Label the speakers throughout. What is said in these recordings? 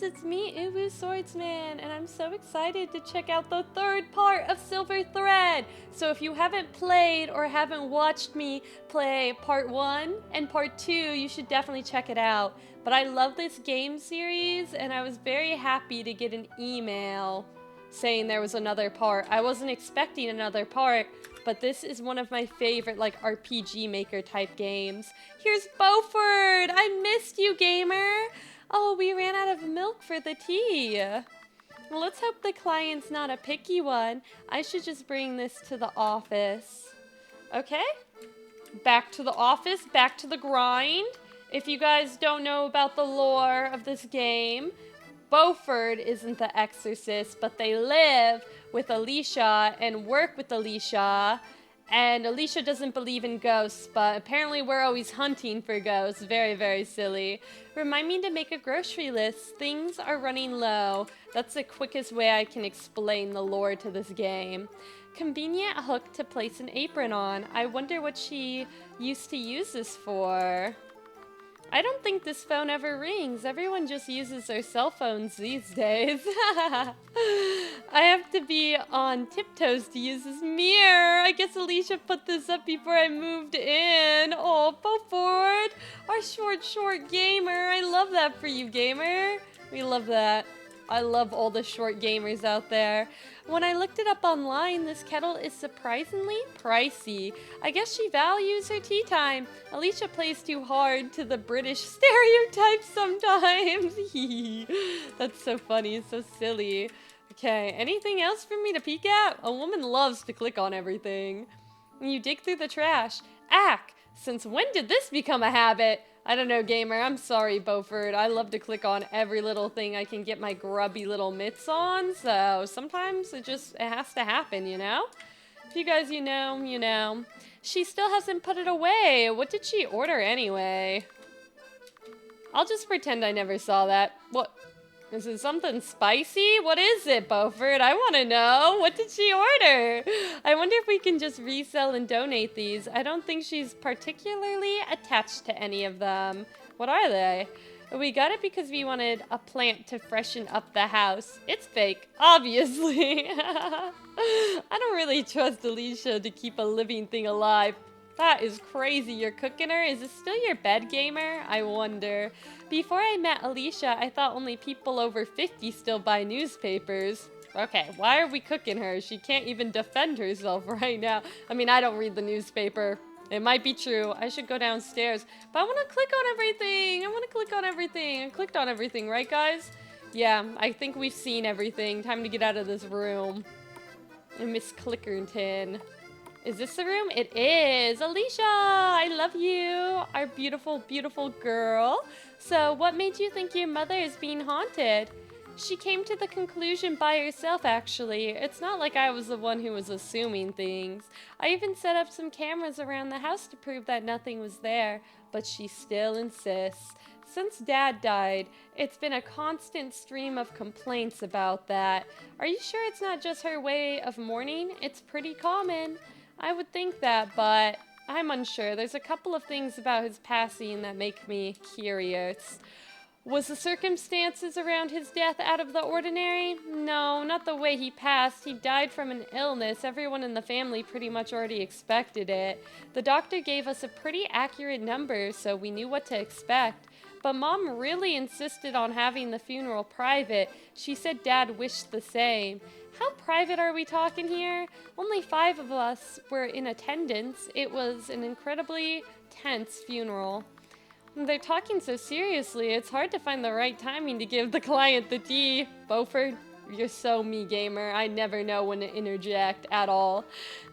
Speaker 1: guys, it's me, Uwu Swordsman, and I'm so excited to check out the third part of Silver Thread. So if you haven't played or haven't watched me play part 1 and part 2, you should definitely check it out. But I love this game series, and I was very happy to get an email saying there was another part. I wasn't expecting another part, but this is one of my favorite like RPG maker type games. Here's Beaufort! I missed you, gamer! Oh, we ran out of milk for the tea. Well, let's hope the client's not a picky one. I should just bring this to the office. Okay? Back to the office, back to the grind. If you guys don't know about the lore of this game, Beaufort isn't the exorcist, but they live with Alicia and work with Alicia. And Alicia doesn't believe in ghosts, but apparently we're always hunting for ghosts. Very, very silly. Remind me to make a grocery list. Things are running low. That's the quickest way I can explain the lore to this game. Convenient hook to place an apron on. I wonder what she used to use this for. I don't think this phone ever rings. Everyone just uses their cell phones these days. I have to be on tiptoes to use this mirror. I guess Alicia put this up before I moved in. Oh, Beaufort, our short gamer. I love that for you, gamer. We love that. I love all the short gamers out there. When I looked it up online, this kettle is surprisingly pricey. I guess she values her tea time. Alicia plays too hard to the British stereotypes sometimes. That's so funny, so silly. Okay, anything else for me to peek at? A woman loves to click on everything. You dig through the trash. Ack! Since when did this become a habit? I don't know, gamer. I'm sorry, Beaufort. I love to click on every little thing I can get my grubby little mitts on, so sometimes it has to happen, you know? If you guys, you know, you know. She still hasn't put it away. What did she order anyway? I'll just pretend I never saw that. What? Is it something spicy? What is it, Beaufort? I want to know. What did she order? I wonder if we can just resell and donate these. I don't think she's particularly attached to any of them. What are they? We got it because we wanted a plant to freshen up the house. It's fake, obviously. I don't really trust Alicia to keep a living thing alive. That is crazy. You're cooking her? Is it still your bed, gamer? I wonder. Before I met Alicia, I thought only people over 50 still buy newspapers. Okay, why are we cooking her? She can't even defend herself right now. I mean, I don't read the newspaper. It might be true. I should go downstairs. But I want to click on everything. I want to click on everything. I clicked on everything, right, guys? Yeah, I think we've seen everything. Time to get out of this room. Miss Clickerton. Is this the room? It is! Alicia! I love you! Our beautiful, beautiful girl. So, what made you think your mother is being haunted? She came to the conclusion by herself, actually. It's not like I was the one who was assuming things. I even set up some cameras around the house to prove that nothing was there, but she still insists. Since Dad died, it's been a constant stream of complaints about that. Are you sure it's not just her way of mourning? It's pretty common. I would think that, but I'm unsure. There's a couple of things about his passing that make me curious. Was the circumstances around his death out of the ordinary? No, not the way he passed. He died from an illness. Everyone in the family pretty much already expected it. The doctor gave us a pretty accurate number, so we knew what to expect. But Mom really insisted on having the funeral private. She said Dad wished the same. How private are we talking here? Only 5 of us were in attendance. It was an incredibly tense funeral. They're talking so seriously, it's hard to find the right timing to give the client the tea. Beaufort, you're so me, gamer. I never know when to interject at all.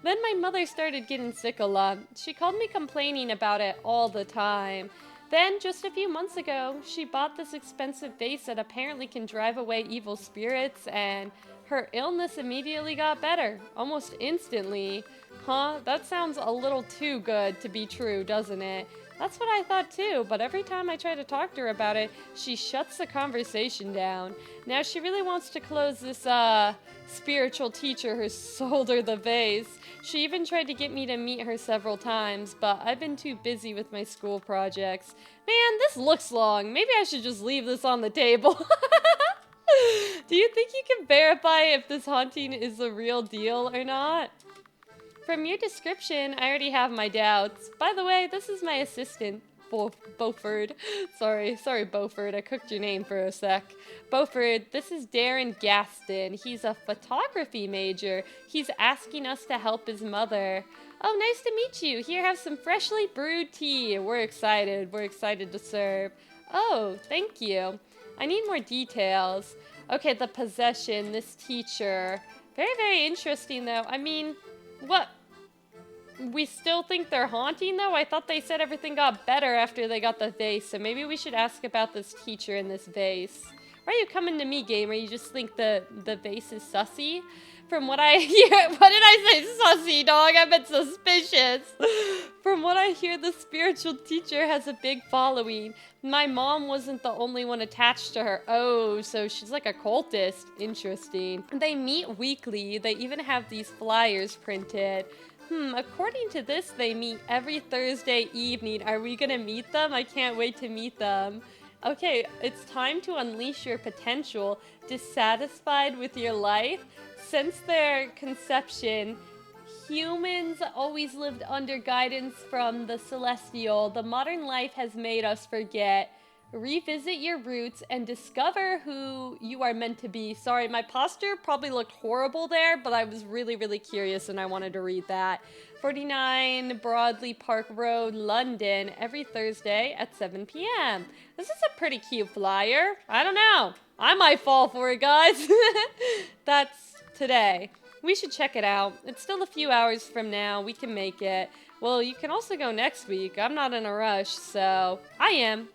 Speaker 1: Then my mother started getting sick a lot. She called me complaining about it all the time. Then, just a few months ago, she bought this expensive vase that apparently can drive away evil spirits, and her illness immediately got better, almost instantly. Huh? That sounds a little too good to be true, doesn't it? That's what I thought too, but every time I try to talk to her about it, she shuts the conversation down. Now she really wants to close this, spiritual teacher who sold her the vase. She even tried to get me to meet her several times, but I've been too busy with my school projects. Man, this looks long. Maybe I should just leave this on the table. Do you think you can verify if this haunting is the real deal or not? From your description, I already have my doubts. By the way, this is my assistant, Beaufort. Sorry, Beaufort. I cooked your name for a sec. Beaufort, this is Darren Gaston. He's a photography major. He's asking us to help his mother. Oh, nice to meet you. Here, have some freshly brewed tea. We're excited. We're excited to serve. Oh, thank you. I need more details. Okay, the possession, this teacher. Very, very interesting, though. I mean, what? We still think they're haunting, though? I thought they said everything got better after they got the vase, so maybe we should ask about this teacher in this vase. Why are you coming to me, gamer? You just think the vase is sussy? From what I hear, what did I say, sussy, dog? I meant suspicious. From what I hear, the spiritual teacher has a big following. My mom wasn't the only one attached to her. Oh, so she's like a cultist. Interesting. They meet weekly. They even have these flyers printed. According to this, they meet every Thursday evening. Are we gonna meet them? I can't wait to meet them. Okay, it's time to unleash your potential. Dissatisfied with your life? Since their conception, humans always lived under guidance from the celestial. The modern life has made us forget. Revisit your roots and discover who you are meant to be. Sorry, my posture probably looked horrible there, but I was really, really curious and I wanted to read that. 49 Broadley Park Road, London, every Thursday at 7 p.m. This is a pretty cute flyer. I don't know. I might fall for it, guys. That's today. We should check it out. It's still a few hours from now. We can make it. Well, you can also go next week. I'm not in a rush, so I am.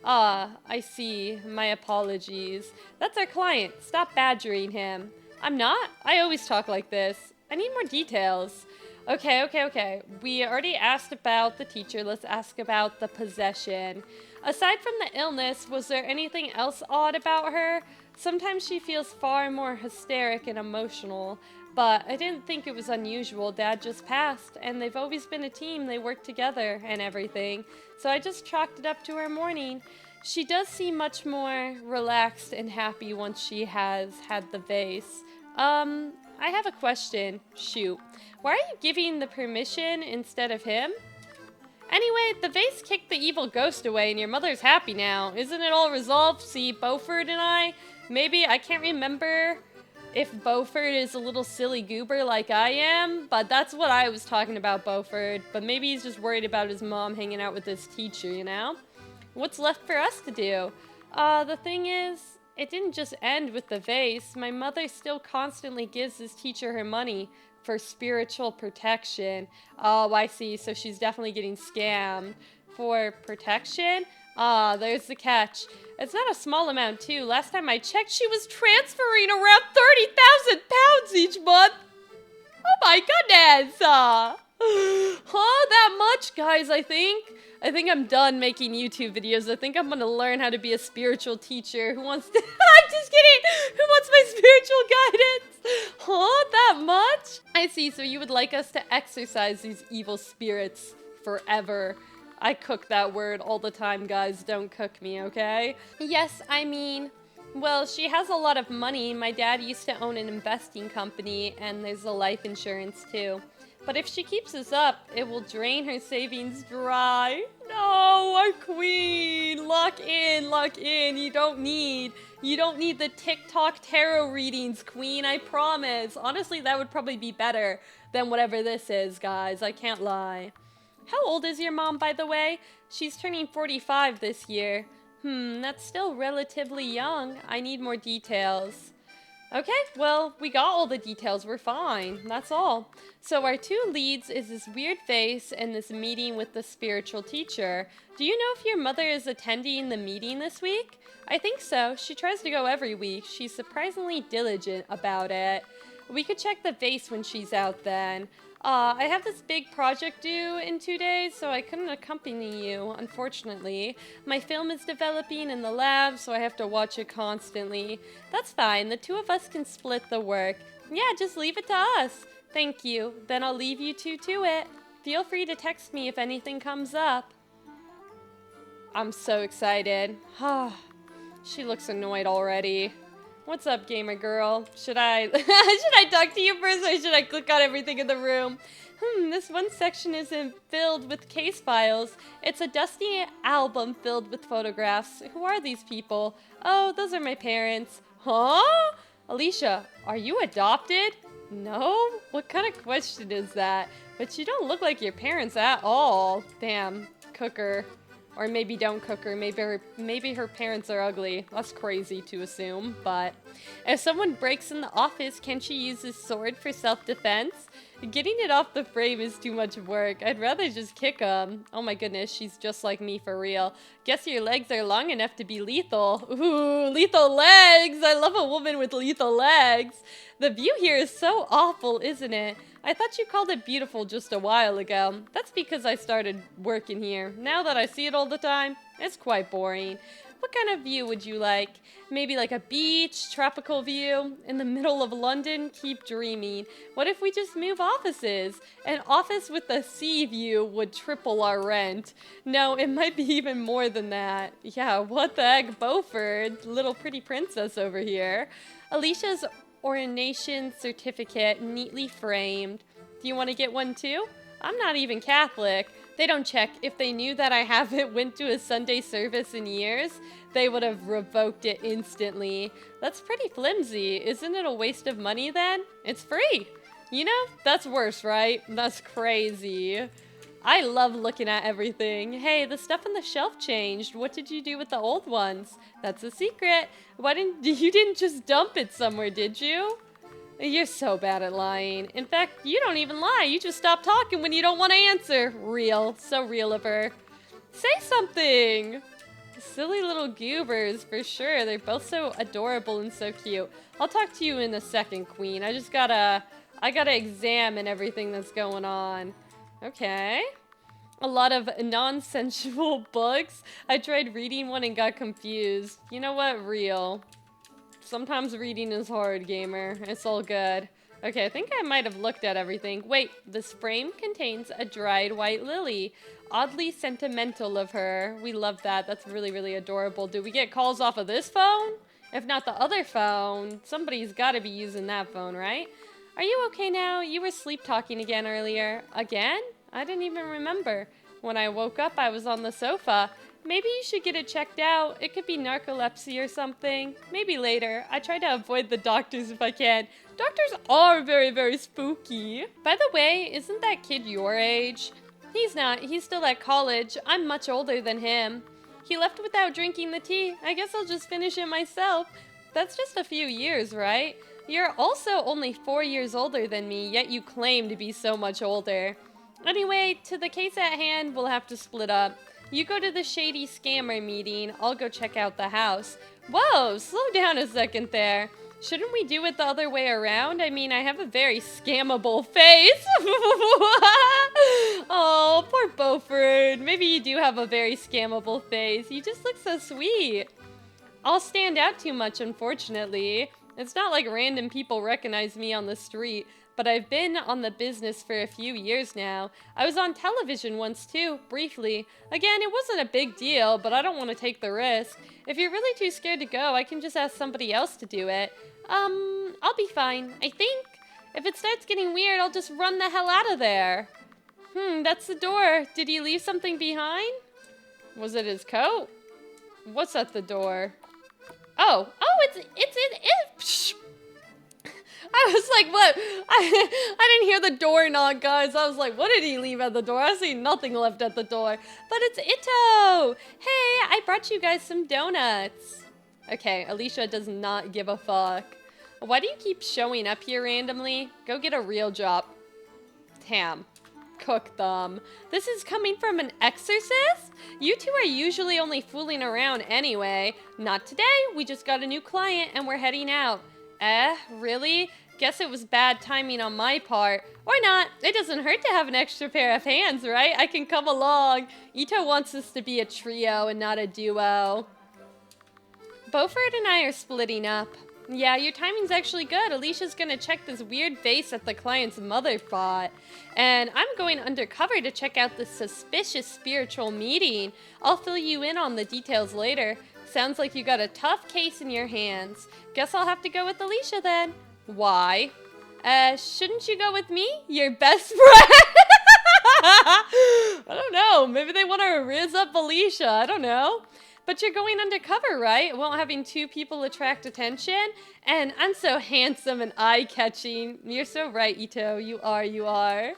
Speaker 1: I see. My apologies. That's our client. Stop badgering him. I'm not. I always talk like this. I need more details. Okay. We already asked about the teacher. Let's ask about the possession. Aside from the illness, was there anything else odd about her? Sometimes she feels far more hysteric and emotional, but I didn't think it was unusual. Dad just passed, and they've always been a team. They work together and everything. So I just chalked it up to her morning. She does seem much more relaxed and happy once she has had the vase. I have a question. Shoot. Why are you giving the permission instead of him? Anyway, the vase kicked the evil ghost away and your mother's happy now. Isn't it all resolved? See, Beaufort and I? Maybe, I can't remember if Beaufort is a little silly goober like I am, but that's what I was talking about, Beaufort. But maybe he's just worried about his mom hanging out with this teacher, you know? What's left for us to do? The thing is, it didn't just end with the vase. My mother still constantly gives this teacher her money for spiritual protection. Oh, I see. So she's definitely getting scammed. For protection? There's the catch. It's not a small amount, too. Last time I checked, she was transferring around 30,000 pounds each month. Oh my goodness! That much, guys, I think I'm done making YouTube videos. I think I'm gonna learn how to be a spiritual teacher. Who wants to... I'm just kidding! Who wants my spiritual guidance? That much? I see, so you would like us to exorcise these evil spirits forever. I cook that word all the time, guys. Don't cook me, okay? Yes, I mean... Well, she has a lot of money. My dad used to own an investing company, and there's a life insurance, too. But if she keeps this up, it will drain her savings dry. No, our queen. Lock in. You don't need the TikTok tarot readings, queen, I promise. Honestly, that would probably be better than whatever this is, guys. I can't lie. How old is your mom, by the way? She's turning 45 this year. That's still relatively young. I need more details. Okay, well, we got all the details. We're fine. That's all. So our two leads is this weird face and this meeting with the spiritual teacher. Do you know if your mother is attending the meeting this week? I think so. She tries to go every week. She's surprisingly diligent about it. We could check the vase when she's out then. I have this big project due in 2 days, so I couldn't accompany you, unfortunately. My film is developing in the lab, so I have to watch it constantly. That's fine. The two of us can split the work. Yeah, just leave it to us. Thank you. Then I'll leave you two to it. Feel free to text me if anything comes up. I'm so excited. She looks annoyed already. What's up, gamer girl? Should I should I talk to you first, or should I click on everything in the room? This one section isn't filled with case files. It's a dusty album filled with photographs. Who are these people? Oh, those are my parents. Huh? Alicia, are you adopted? No? What kind of question is that? But you don't look like your parents at all. Damn, cooker. Or maybe don't cook her. Maybe her parents are ugly. That's crazy to assume, but if someone breaks in the office, can she use his sword for self-defense? Getting it off the frame is too much work. I'd rather just kick him. Oh my goodness, she's just like me for real. Guess your legs are long enough to be lethal. Ooh, lethal legs! I love a woman with lethal legs. The view here is so awful, isn't it? I thought you called it beautiful just a while ago. That's because I started working here. Now that I see it all the time, it's quite boring. What kind of view would you like? Maybe like a beach, tropical view, in the middle of London? Keep dreaming. What if we just move offices? An office with a sea view would triple our rent. No, it might be even more than that. Yeah, what the heck, Beaufort? Little pretty princess over here. Alicia's ordination certificate, neatly framed. Do you want to get one too? I'm not even Catholic. They don't check. If they knew that I haven't went to a Sunday service in years, they would have revoked it instantly. That's pretty flimsy. Isn't it a waste of money then? It's free. You know, that's worse, right? That's crazy. I love looking at everything. Hey, the stuff on the shelf changed. What did you do with the old ones? That's a secret. You didn't just dump it somewhere, did you? You're so bad at lying. In fact, you don't even lie. You just stop talking when you don't want to answer. Real. So real of her. Say something. Silly little goobers, for sure. They're both so adorable and so cute. I'll talk to you in a second, Queen. I gotta examine everything that's going on. Okay. A lot of non-sensual books. I tried reading one and got confused. You know what? Real. Sometimes reading is hard, gamer. It's all good. Okay, I think I might have looked at everything. Wait, this frame contains a dried white lily. Oddly sentimental of her. We love that. That's really, really adorable. Do we get calls off of this phone? If not the other phone, somebody's got to be using that phone, right? Are you okay now? You were sleep talking again earlier. Again? I didn't even remember. When I woke up, I was on the sofa. Maybe you should get it checked out. It could be narcolepsy or something. Maybe later. I try to avoid the doctors if I can. Doctors are very, very spooky. By the way, isn't that kid your age? He's not. He's still at college. I'm much older than him. He left without drinking the tea. I guess I'll just finish it myself. That's just a few years, right? You're also only 4 years older than me, yet you claim to be so much older. Anyway, to the case at hand, we'll have to split up. You go to the shady scammer meeting. I'll go check out the house. Whoa, slow down a second there. Shouldn't we do it the other way around? I mean, I have a very scammable face. Oh, poor Beaufort. Maybe you do have a very scammable face. You just look so sweet. I'll stand out too much, unfortunately. It's not like random people recognize me on the street, but I've been on the business for a few years now. I was on television once too, briefly. Again, it wasn't a big deal, but I don't want to take the risk. If you're really too scared to go, I can just ask somebody else to do it. I'll be fine, I think. If it starts getting weird, I'll just run the hell out of there. That's the door. Did he leave something behind? Was it his coat? What's at the door? Oh, it's I was like, what? I didn't hear the door knock, guys. I was like, what did he leave at the door? I see nothing left at the door. But it's Ito. Hey, I brought you guys some donuts. Okay, Alicia does not give a fuck. Why do you keep showing up here randomly? Go get a real job. Damn. Cook them. This is coming from an exorcist? You two are usually only fooling around anyway. Not today. We just got a new client and we're heading out. Really? Guess it was bad timing on my part. Or not. It doesn't hurt to have an extra pair of hands, right? I can come along. Ito wants us to be a trio and not a duo. Beaufort and I are splitting up. Yeah, your timing's actually good. Alicia's gonna check this weird vase that the client's mother bought. And I'm going undercover to check out this suspicious spiritual meeting. I'll fill you in on the details later. Sounds like you got a tough case in your hands. Guess I'll have to go with Alicia then. Why? Shouldn't you go with me? Your best friend? I don't know. Maybe they want to riz up Alicia. I don't know. But you're going undercover, right? Won't having two people attract attention? And I'm so handsome and eye-catching. You're so right, Ito. You are.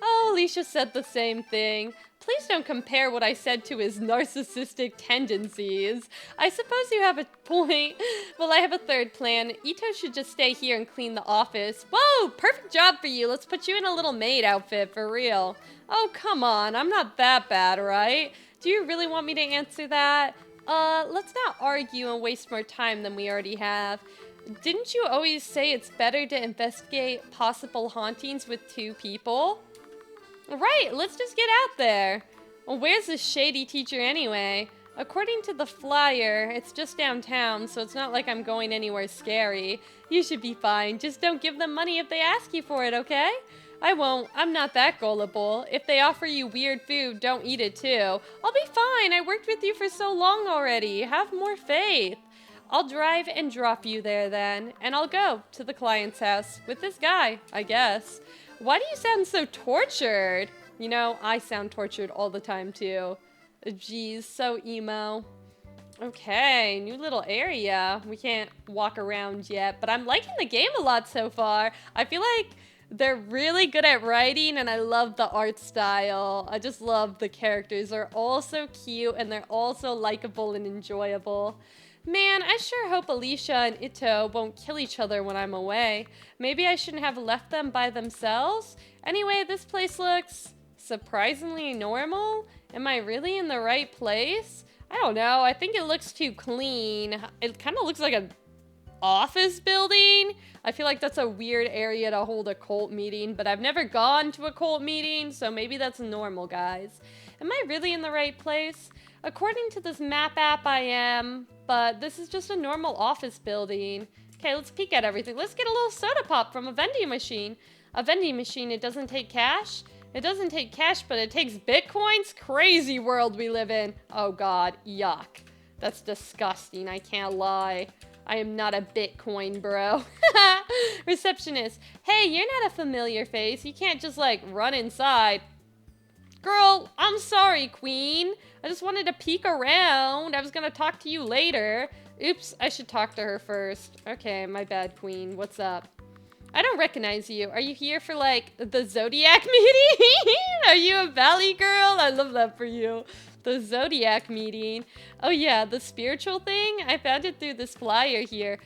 Speaker 1: Oh, Alicia said the same thing. Please don't compare what I said to his narcissistic tendencies. I suppose you have a point. Well, I have a third plan. Ito should just stay here and clean the office. Whoa, perfect job for you. Let's put you in a little maid outfit, for real. Oh, come on. I'm not that bad, right? Do you really want me to answer that? Let's not argue and waste more time than we already have. Didn't you always say it's better to investigate possible hauntings with two people? Right, let's just get out there. Well, where's this shady teacher anyway? According to the flyer, it's just downtown, so it's not like I'm going anywhere scary. You should be fine. Just don't give them money if they ask you for it, okay? I won't. I'm not that gullible. If they offer you weird food, don't eat it too. I'll be fine. I worked with you for so long already. Have more faith. I'll drive and drop you there then, and I'll go to the client's house with this guy, I guess. Why do you sound so tortured? You know, I sound tortured all the time too. Jeez, so emo. Okay, new little area. We can't walk around yet, but I'm liking the game a lot so far. I feel like they're really good at writing, and I love the art style. I just love the characters. They're all so cute, and they're all so likable and enjoyable. Man, I sure hope Alicia and Ito won't kill each other when I'm away. Maybe I shouldn't have left them by themselves. Anyway, this place looks surprisingly normal. Am I really in the right place? I don't know. I think it looks too clean. It kind of looks like an office building. I feel like that's a weird area to hold a cult meeting, but I've never gone to a cult meeting, so maybe that's normal, guys. Am I really in the right place? According to this map app, I am, but this is just a normal office building. Okay, let's peek at everything. Let's get a little soda pop from a vending machine. A vending machine, it doesn't take cash? It doesn't take cash, but it takes bitcoins? Crazy world we live in. Oh God, yuck. That's disgusting, I can't lie. I am not a Bitcoin bro. Receptionist, hey, you're not a familiar face. You can't just like run inside. Girl, I'm sorry, Queen. I just wanted to peek around. I was gonna talk to you later. Oops, I should talk to her first. Okay, my bad, Queen. What's up? I don't recognize you. Are you here for, like, the Zodiac meeting? Are you a Valley girl? I love that for you. The Zodiac meeting. Oh, yeah, the spiritual thing? I found it through this flyer here.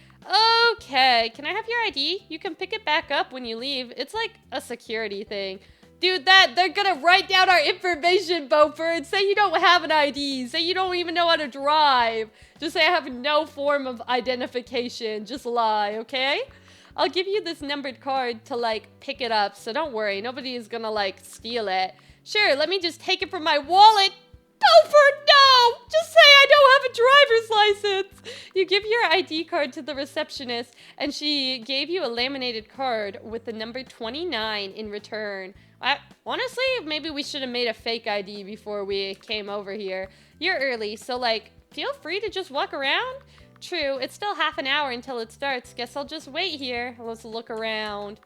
Speaker 1: Okay, can I have your ID? You can pick it back up when you leave. It's like a security thing. Dude, they're gonna write down our information, Beaufort. Say you don't have an ID. Say you don't even know how to drive. Just say I have no form of identification. Just lie, okay? I'll give you this numbered card to, like, pick it up, so don't worry. Nobody is gonna, like, steal it. Sure, let me just take it from my wallet. Beaufort, no! Just say I don't have a driver's license. You give your ID card to the receptionist, and she gave you a laminated card with the number 29 in return. Honestly, maybe we should have made a fake ID before we came over here. You're early, so, like, feel free to just walk around. True, it's still half an hour until it starts. Guess I'll just wait here. Let's look around.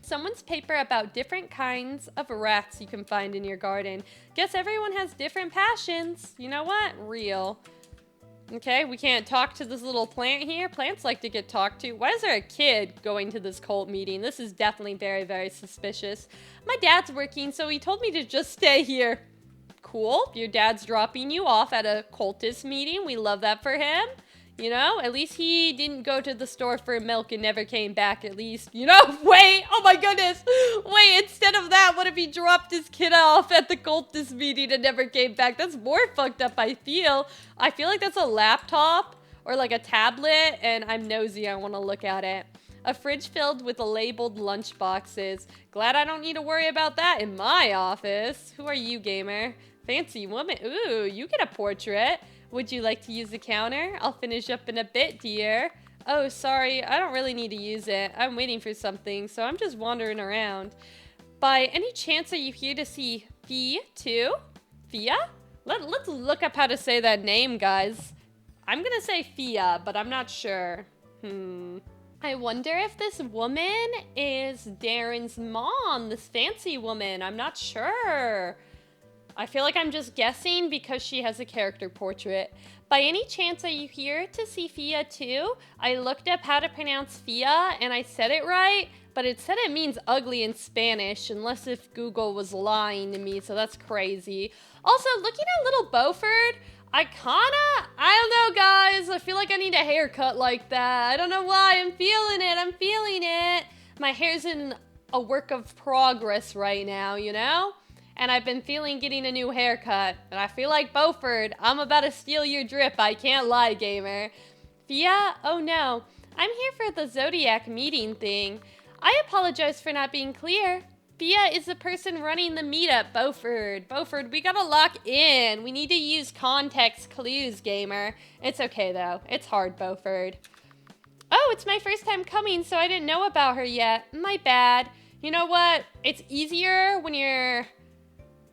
Speaker 1: Someone's paper about different kinds of rats you can find in your garden. Guess everyone has different passions. You know what? Real. Okay, we can't talk to this little plant here. Plants like to get talked to. Why is there a kid going to this cult meeting? This is definitely very, very suspicious. My dad's working, so he told me to just stay here. Cool. Your dad's dropping you off at a cultist meeting. We love that for him. You know, at least he didn't go to the store for milk and never came back, at least. You know, wait, oh my goodness. Wait, instead of that, what if he dropped his kid off at the cultist meeting and never came back? That's more fucked up, I feel. I feel like that's a laptop or like a tablet, and I'm nosy, I want to look at it. A fridge filled with labeled lunch boxes. Glad I don't need to worry about that in my office. Who are you, gamer? Fancy woman. Ooh, you get a portrait. Would you like to use the counter? I'll finish up in a bit, dear. Oh, sorry, I don't really need to use it. I'm waiting for something, so I'm just wandering around. By any chance, are you here to see Fee, too? Fia? Let's look up how to say that name, guys. I'm gonna say Fia, but I'm not sure. I wonder if this woman is Darren's mom, this fancy woman. I'm not sure. I feel like I'm just guessing because she has a character portrait. By any chance, are you here to see Fia too? I looked up how to pronounce Fia and I said it right, but it said it means ugly in Spanish, unless if Google was lying to me, so that's crazy. Also, looking at little Beaufort, I don't know, guys. I feel like I need a haircut like that. I don't know why. I'm feeling it. My hair's in a work of progress right now, you know? And I've been feeling getting a new haircut. And I feel like Beaufort, I'm about to steal your drip. I can't lie, gamer. Fia? Oh no. I'm here for the Zodiac meeting thing. I apologize for not being clear. Fia is the person running the meetup, Beaufort. Beaufort, we gotta lock in. We need to use context clues, gamer. It's okay, though. It's hard, Beaufort. Oh, it's my first time coming, so I didn't know about her yet. My bad. You know what? It's easier when you're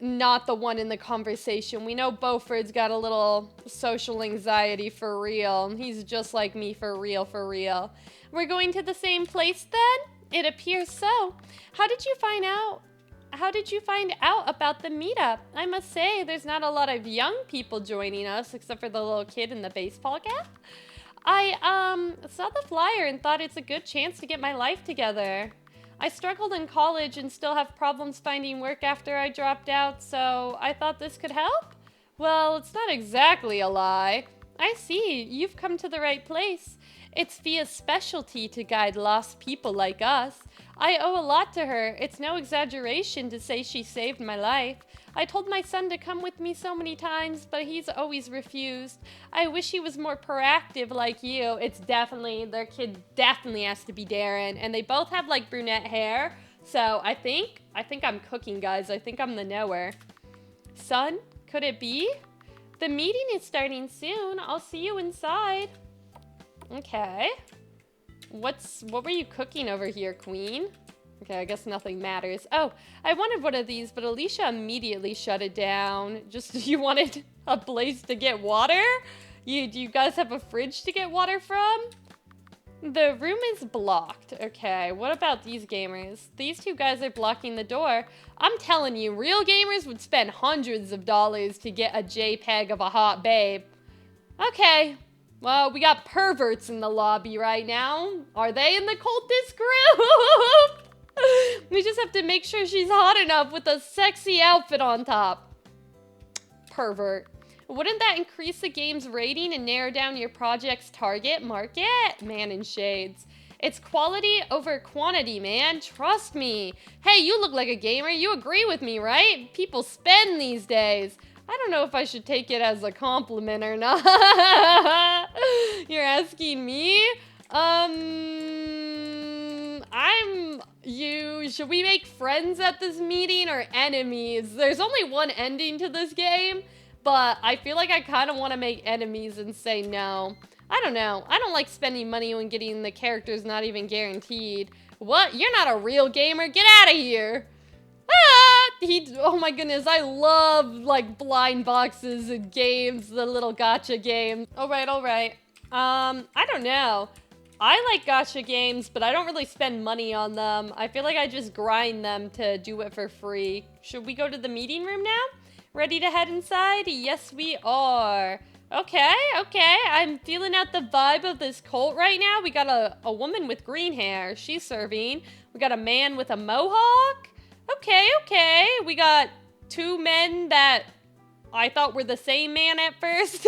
Speaker 1: not the one in the conversation. We know Beaufort's got a little social anxiety for real. He's just like me for real, for real. We're going to the same place then? It appears so. How did you find out about the meetup? I must say, there's not a lot of young people joining us, except for the little kid in the baseball cap. I saw the flyer and thought it's a good chance to get my life together. I struggled in college and still have problems finding work after I dropped out, so I thought this could help? Well, it's not exactly a lie. I see, you've come to the right place. It's Fia's specialty to guide lost people like us. I owe a lot to her. It's no exaggeration to say she saved my life. I told my son to come with me so many times, but he's always refused. I wish he was more proactive like you. It's definitely, their kid definitely has to be Darren, and they both have like brunette hair. So I think I'm cooking, guys. I think I'm the knower. Son, could it be? The meeting is starting soon. I'll see you inside. Okay. What were you cooking over here, Queen? Okay, I guess nothing matters. Oh, I wanted one of these, but Alicia immediately shut it down. Just, you wanted a place to get water? Do you guys have a fridge to get water from? The room is blocked. Okay, what about these gamers? These two guys are blocking the door. I'm telling you, real gamers would spend hundreds of dollars to get a JPEG of a hot babe. Okay. Well, we got perverts in the lobby right now. Are they in the cultist group? We just have to make sure she's hot enough with a sexy outfit on top. Pervert. Wouldn't that increase the game's rating and narrow down your project's target market? Man in shades. It's quality over quantity, man. Trust me. Hey, you look like a gamer. You agree with me, right? People spend these days. I don't know if I should take it as a compliment or not. You're asking me? Should we make friends at this meeting or enemies? There's only one ending to this game, but I feel like I kind of want to make enemies and say no. I don't know. I don't like spending money when getting the characters not even guaranteed. What? You're not a real gamer? Get out of here. Oh my goodness, I love like blind boxes and games, the little gacha games. All right. I don't know. I like gacha games, but I don't really spend money on them. I feel like I just grind them to do it for free. Should we go to the meeting room now? Ready to head inside? Yes, we are. Okay. I'm feeling out the vibe of this cult right now. We got a woman with green hair. She's serving. We got a man with a mohawk. Okay. We got two men that I thought were the same man at first.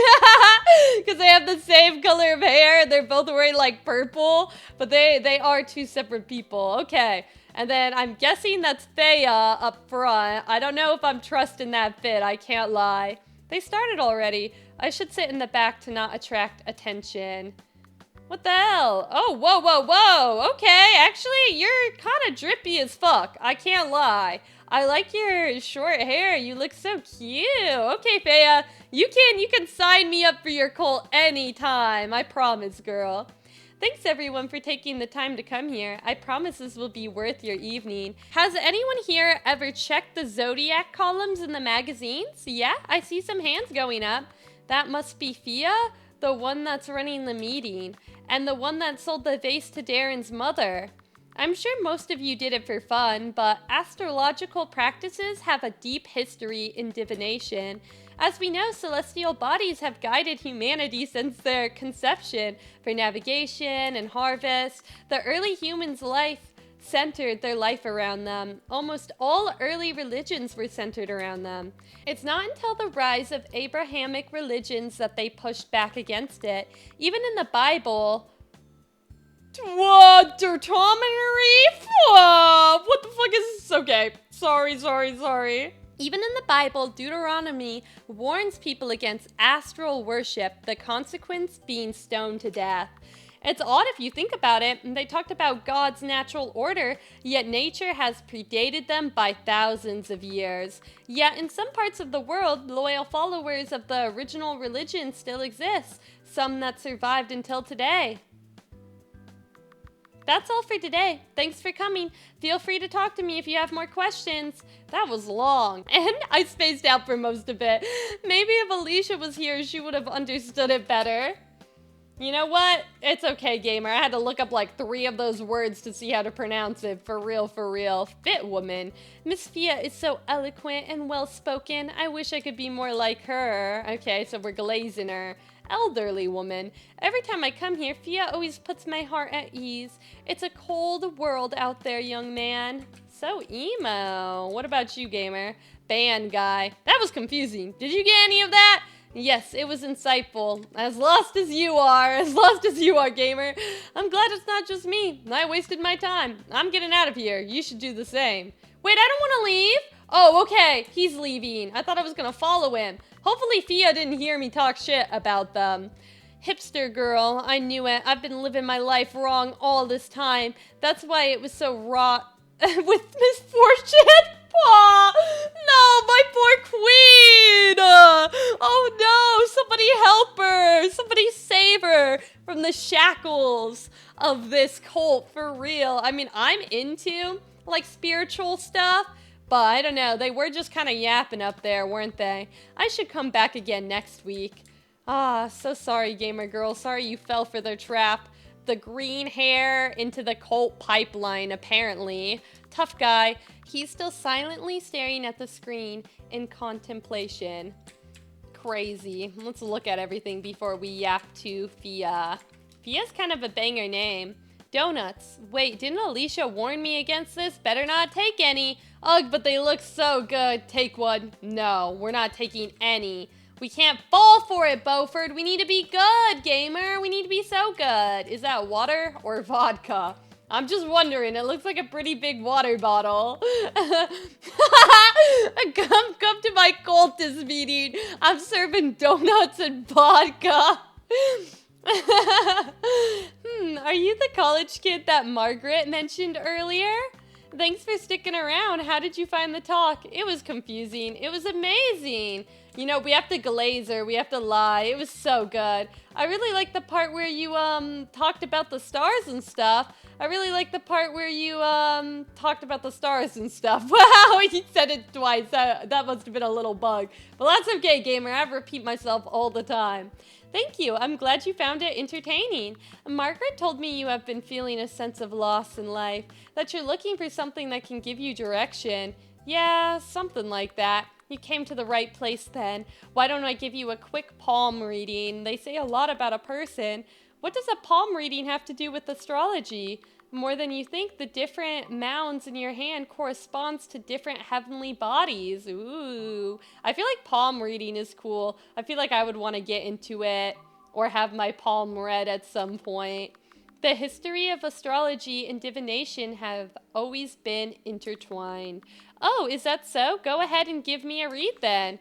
Speaker 1: Because they have the same color of hair. They're both wearing like purple. But they are two separate people. Okay. And then I'm guessing that's Thea up front. I don't know if I'm trusting that fit. I can't lie. They started already. I should sit in the back to not attract attention. What the hell? Oh, whoa. Okay, actually, you're kind of drippy as fuck. I can't lie. I like your short hair. You look so cute. Okay, Thea, you can sign me up for your cult anytime. I promise, girl. Thanks, everyone, for taking the time to come here. I promise this will be worth your evening. Has anyone here ever checked the Zodiac columns in the magazines? Yeah, I see some hands going up. That must be Fia. the one that's running the meeting, and the one that sold the vase to Darren's mother. I'm sure most of you did it for fun, but astrological practices have a deep history in divination. As we know, celestial bodies have guided humanity since their conception for navigation and harvest. The early humans' life centered their life around them. Almost all early religions were centered around them. It's not until the rise of Abrahamic religions that they pushed back against it. Even in the Bible, what? Deuteronomy? What the fuck is this? Okay, sorry. Even in the Bible, Deuteronomy warns people against astral worship, the consequence being stoned to death. It's odd if you think about it. They talked about God's natural order, yet nature has predated them by thousands of years. Yet in some parts of the world, loyal followers of the original religion still exist, some that survived until today. That's all for today. Thanks for coming. Feel free to talk to me if you have more questions. That was long, and I spaced out for most of it. Maybe if Alicia was here, she would have understood it better. You know what? It's okay, gamer. I had to look up like 3 of those words to see how to pronounce it. For real. Fit woman. Miss Fia is so eloquent and well-spoken. I wish I could be more like her. Okay, so we're glazing her. Elderly woman. Every time I come here, Fia always puts my heart at ease. It's a cold world out there, young man. So emo. What about you, gamer? Band guy. That was confusing. Did you get any of that? Yes, it was insightful. As lost as you are, gamer. I'm glad it's not just me. I wasted my time. I'm getting out of here. You should do the same. Wait, I don't want to leave. Oh, okay. He's leaving. I thought I was going to follow him. Hopefully Fia didn't hear me talk shit about them. Hipster girl, I knew it. I've been living my life wrong all this time. That's why it was so wrought with misfortune. Aw, no, my poor queen. Oh no, somebody help her. Somebody save her from the shackles of this cult, for real. I mean, I'm into like spiritual stuff, but I don't know. They were just kind of yapping up there, weren't they? I should come back again next week. Ah, so sorry, gamer girl. Sorry you fell for their trap. The green hair into the cult pipeline, apparently. Tough guy. He's still silently staring at the screen in contemplation. Crazy. Let's look at everything before we yap to Fia. Fia's kind of a banger name. Donuts. Wait, didn't Alicia warn me against this? Better not take any. Ugh, but they look so good. Take one. No, we're not taking any. We can't fall for it, Beaufort. We need to be good, gamer. We need to be so good. Is that water or vodka? I'm just wondering. It looks like a pretty big water bottle. Come to my cultist meeting. I'm serving donuts and vodka. Are you the college kid that Margaret mentioned earlier? Thanks for sticking around. How did you find the talk? It was confusing. It was amazing. You know, we have to glaze her. We have to lie. It was so good. I really like the part where you, talked about the stars and stuff. I really like the part where you, talked about the stars and stuff. Wow, he said it twice. That must have been a little bug. But that's okay, gamer. I repeat myself all the time. Thank you. I'm glad you found it entertaining. Margaret told me you have been feeling a sense of loss in life, that you're looking for something that can give you direction. Yeah, something like that. You came to the right place then. Why don't I give you a quick palm reading? They say a lot about a person. What does a palm reading have to do with astrology? More than you think, the different mounds in your hand corresponds to different heavenly bodies. Ooh. I feel like palm reading is cool. I feel like I would want to get into it or have my palm read at some point. The history of astrology and divination have always been intertwined. Oh, is that so? Go ahead and give me a read then.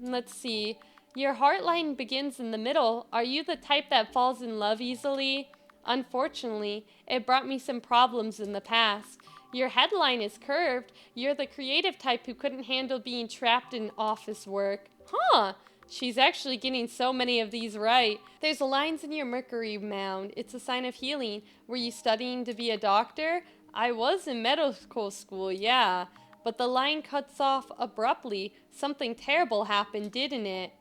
Speaker 1: Let's see. Your heart line begins in the middle. Are you the type that falls in love easily? Unfortunately, it brought me some problems in the past. Your headline is curved. You're the creative type who couldn't handle being trapped in office work. Huh. She's actually getting so many of these right. There's lines in your Mercury mound. It's a sign of healing. Were you studying to be a doctor? I was in medical school, yeah. But the line cuts off abruptly. Something terrible happened, didn't it?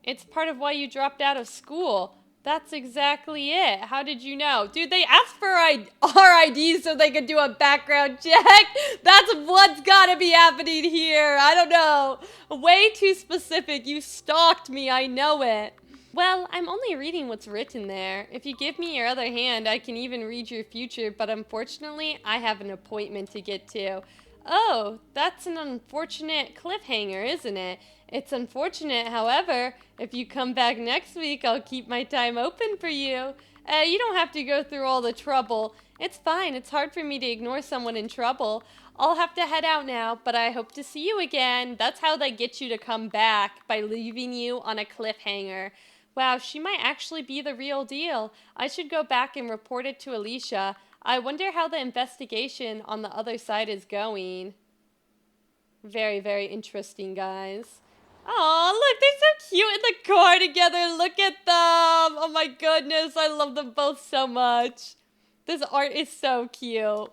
Speaker 1: It's part of why you dropped out of school. That's exactly it. How did you know? Dude, they asked for our IDs so they could do a background check. That's what's gotta be happening here. I don't know. Way too specific. You stalked me. I know it. Well, I'm only reading what's written there. If you give me your other hand, I can even read your future, but unfortunately, I have an appointment to get to. Oh, that's an unfortunate cliffhanger, isn't it? It's unfortunate, however, if you come back next week, I'll keep my time open for you. You don't have to go through all the trouble. It's fine, it's hard for me to ignore someone in trouble. I'll have to head out now, but I hope to see you again. That's how they get you to come back, by leaving you on a cliffhanger. Wow, she might actually be the real deal. I should go back and report it to Alicia. I wonder how the investigation on the other side is going. Very, very interesting, guys. Aw, look, they're so cute in the car together. Look at them. Oh my goodness, I love them both so much. This art is so cute.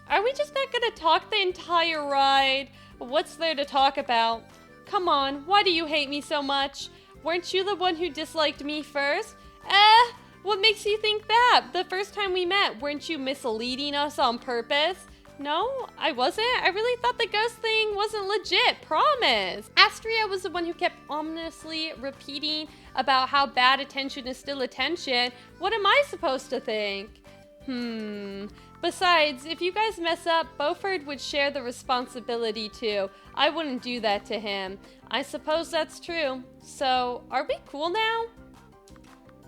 Speaker 1: Are we just not gonna talk the entire ride? What's there to talk about? Come on, why do you hate me so much? Weren't you the one who disliked me first? What makes you think that? The first time we met, weren't you misleading us on purpose? No, I wasn't. I really thought the ghost thing wasn't legit, promise. Astria was the one who kept ominously repeating about how bad attention is still attention. What am I supposed to think? Besides, if you guys mess up, Beaufort would share the responsibility too. I wouldn't do that to him. I suppose that's true. So, are we cool now?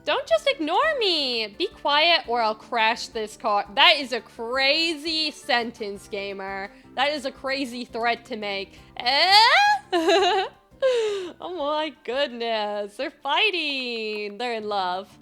Speaker 1: Don't just ignore me! Be quiet or I'll crash this car. That is a crazy sentence, gamer. That is a crazy threat to make. Oh my goodness. They're fighting. They're in love.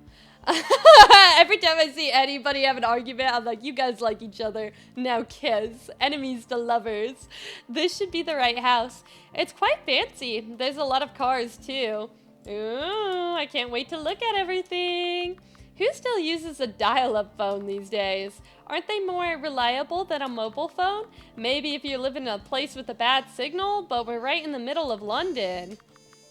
Speaker 1: Every time I see anybody have an argument, I'm like, you guys like each other. Now kiss. Enemies to lovers. This should be the right house. It's quite fancy. There's a lot of cars, too. Ooh, I can't wait to look at everything. Who still uses a dial-up phone these days? Aren't they more reliable than a mobile phone? Maybe if you live in a place with a bad signal, but we're right in the middle of London.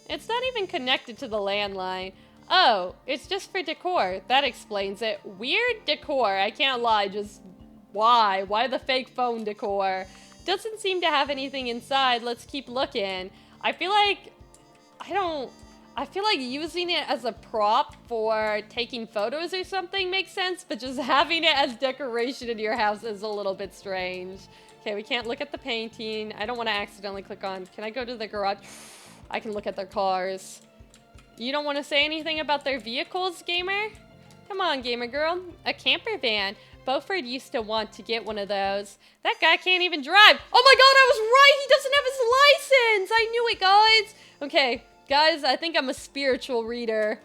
Speaker 1: It's not even connected to the landline. Oh, it's just for decor. That explains it. Weird decor. I can't lie. Just why? Why the fake phone decor? Doesn't seem to have anything inside. Let's keep looking. I feel like using it as a prop for taking photos or something makes sense, but just having it as decoration in your house is a little bit strange. Okay, we can't look at the painting. I don't want to accidentally click on. Can I go to the garage? I can look at their cars. You don't want to say anything about their vehicles, gamer? Come on, gamer girl. A camper van. Beaufort used to want to get one of those. That guy can't even drive. Oh my god, I was right! He doesn't have his license! I knew it, guys! Okay, guys, I think I'm a spiritual reader.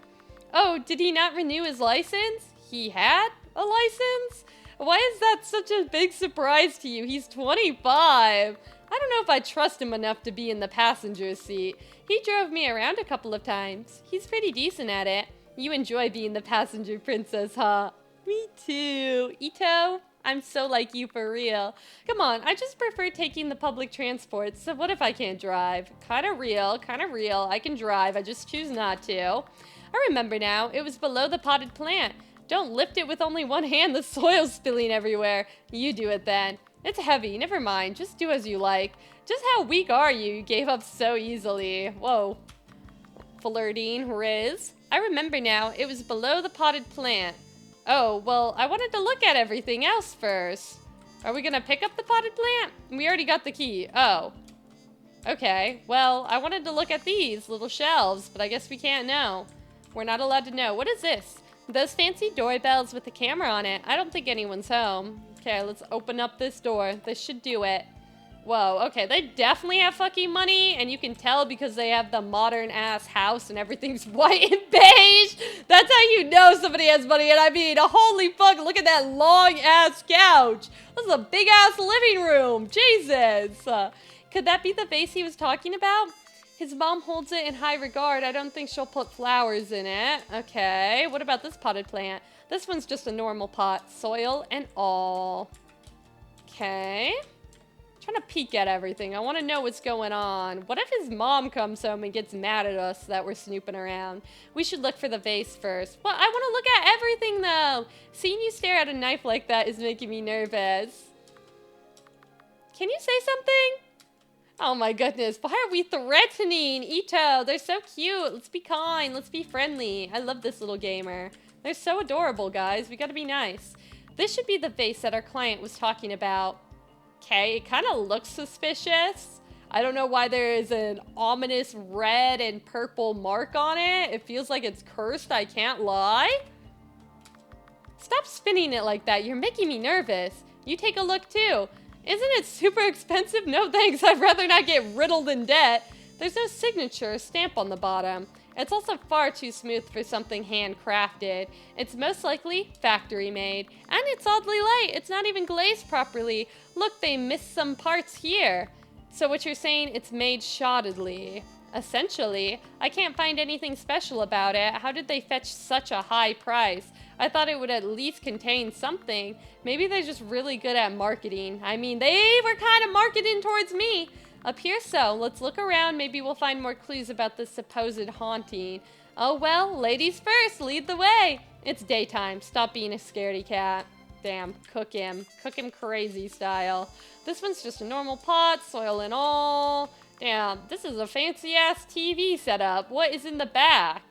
Speaker 1: Oh, did he not renew his license? He had a license? Why is that such a big surprise to you? He's 25. I don't know if I trust him enough to be in the passenger seat. He drove me around a couple of times. He's pretty decent at it. You enjoy being the passenger princess, huh? Me too. Ito, I'm so like you for real. Come on, I just prefer taking the public transport, so what if I can't drive? Kinda real. I can drive, I just choose not to. I remember now, it was below the potted plant. Don't lift it with only one hand, the soil's spilling everywhere. You do it then. It's heavy, never mind, just do as you like. Just how weak are you? You gave up so easily. Whoa. Flirting, Riz. I remember now, it was below the potted plant. Oh, well, I wanted to look at everything else first. Are we gonna pick up the potted plant? We already got the key. Oh. Okay, well, I wanted to look at these little shelves, but I guess we can't know. We're not allowed to know. What is this? Those fancy doorbells with the camera on it. I don't think anyone's home. Okay, let's open up this door. This should do it. Whoa, okay, they definitely have fucking money, and you can tell because they have the modern-ass house and everything's white and beige. That's how you know somebody has money, and I mean, holy fuck, look at that long-ass couch. This is a big-ass living room. Jesus. Could that be the vase he was talking about? His mom holds it in high regard. I don't think she'll put flowers in it. Okay, what about this potted plant? This one's just a normal pot, soil and all. Okay. Trying to peek at everything. I want to know what's going on. What if his mom comes home and gets mad at us that we're snooping around? We should look for the vase first. Well, I want to look at everything, though. Seeing you stare at a knife like that is making me nervous. Can you say something? Oh my goodness, why are we threatening Ito? They're so cute. Let's be kind. Let's be friendly. I love this little gamer. They're so adorable, guys. We gotta be nice. This should be the vase that our client was talking about. Okay, it kind of looks suspicious. I don't know why there is an ominous red and purple mark on it. It feels like it's cursed, I can't lie. Stop spinning it like that. You're making me nervous. You take a look too. Isn't it super expensive? No thanks, I'd rather not get riddled in debt. There's no signature or stamp on the bottom. It's also far too smooth for something handcrafted. It's most likely factory made. And it's oddly light. It's not even glazed properly. Look, they missed some parts here. So what you're saying, it's made shoddily. Essentially, I can't find anything special about it. How did they fetch such a high price? I thought it would at least contain something. Maybe they're just really good at marketing. I mean, they were kind of marketing towards me. Appears so. Let's look around. Maybe we'll find more clues about this supposed haunting. Oh well, ladies first. Lead the way. It's daytime. Stop being a scaredy cat. Damn, cook him. Cook him crazy style. This one's just a normal pot, soil and all. Damn, this is a fancy-ass TV setup. What is in the back?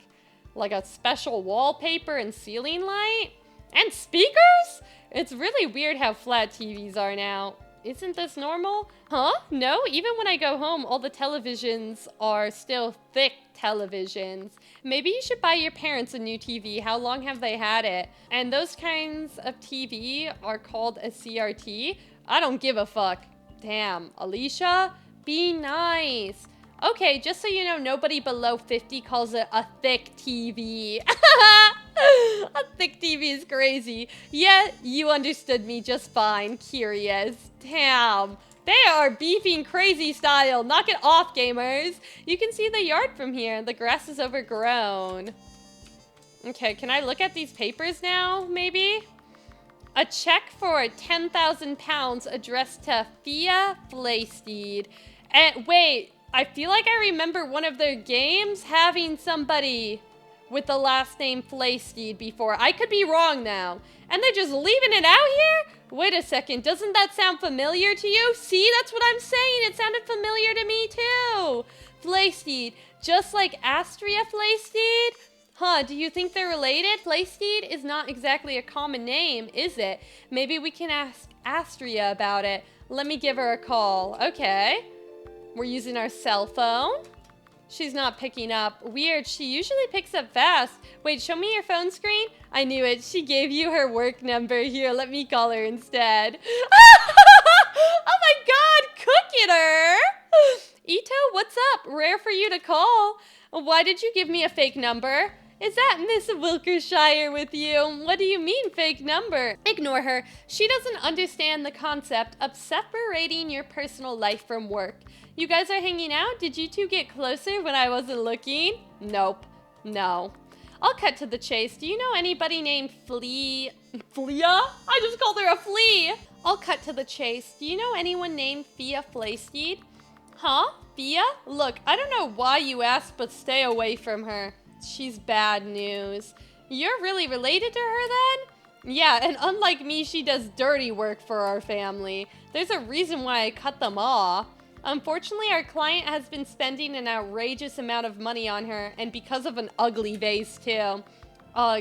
Speaker 1: Like a special wallpaper and ceiling light? And speakers? It's really weird how flat TVs are now. Isn't this normal? Huh? No, even when I go home, all the televisions are still thick televisions. Maybe you should buy your parents a new TV. How long have they had it? And those kinds of TV are called a CRT? I don't give a fuck. Damn, Alicia, be nice. Okay, just so you know, nobody below 50 calls it a thick TV. A thick TV is crazy. Yeah, you understood me just fine. Curious. Damn. They are beefing crazy style. Knock it off, gamers. You can see the yard from here. The grass is overgrown. Okay, can I look at these papers now, maybe? A check for 10,000 pounds addressed to Fia Flaysteed. And wait, I feel like I remember one of their games having somebody with the last name Flaysteed before. I could be wrong now. And they're just leaving it out here? Wait a second, doesn't that sound familiar to you? See, that's what I'm saying. It sounded familiar to me too. Flaysteed, just like Astria Flaysteed? Huh, do you think they're related? Flaysteed is not exactly a common name, is it? Maybe we can ask Astria about it. Let me give her a call. Okay. We're using our cell phone. She's not picking up. Weird, she usually picks up fast. Wait, show me your phone screen. I knew it. She gave you her work number. Here, let me call her instead. Oh my god, cook it her! Ito, what's up? Rare for you to call. Why did you give me a fake number? Is that Miss Wilkershire with you? What do you mean, fake number? Ignore her. She doesn't understand the concept of separating your personal life from work. You guys are hanging out? Did you two get closer when I wasn't looking? Nope. No. I'll cut to the chase. Do you know anybody named Flea? Flea? I just called her a flea. I'll cut to the chase. Do you know anyone named Fia Flaysteed? Huh? Fia? Look, I don't know why you asked, but stay away from her. She's bad news. You're really related to her then? Yeah, and unlike me, she does dirty work for our family. There's a reason why I cut them off. Unfortunately, our client has been spending an outrageous amount of money on her, and because of an ugly vase, too.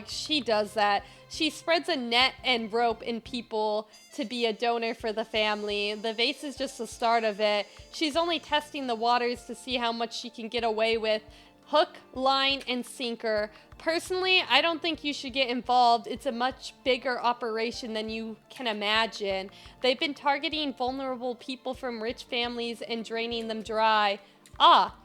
Speaker 1: She does that. She spreads a net and rope in people to be a donor for the family. The vase is just the start of it. She's only testing the waters to see how much she can get away with. Hook, line, and sinker. Personally, I don't think you should get involved. It's a much bigger operation than you can imagine. They've been targeting vulnerable people from rich families and draining them dry. Ah,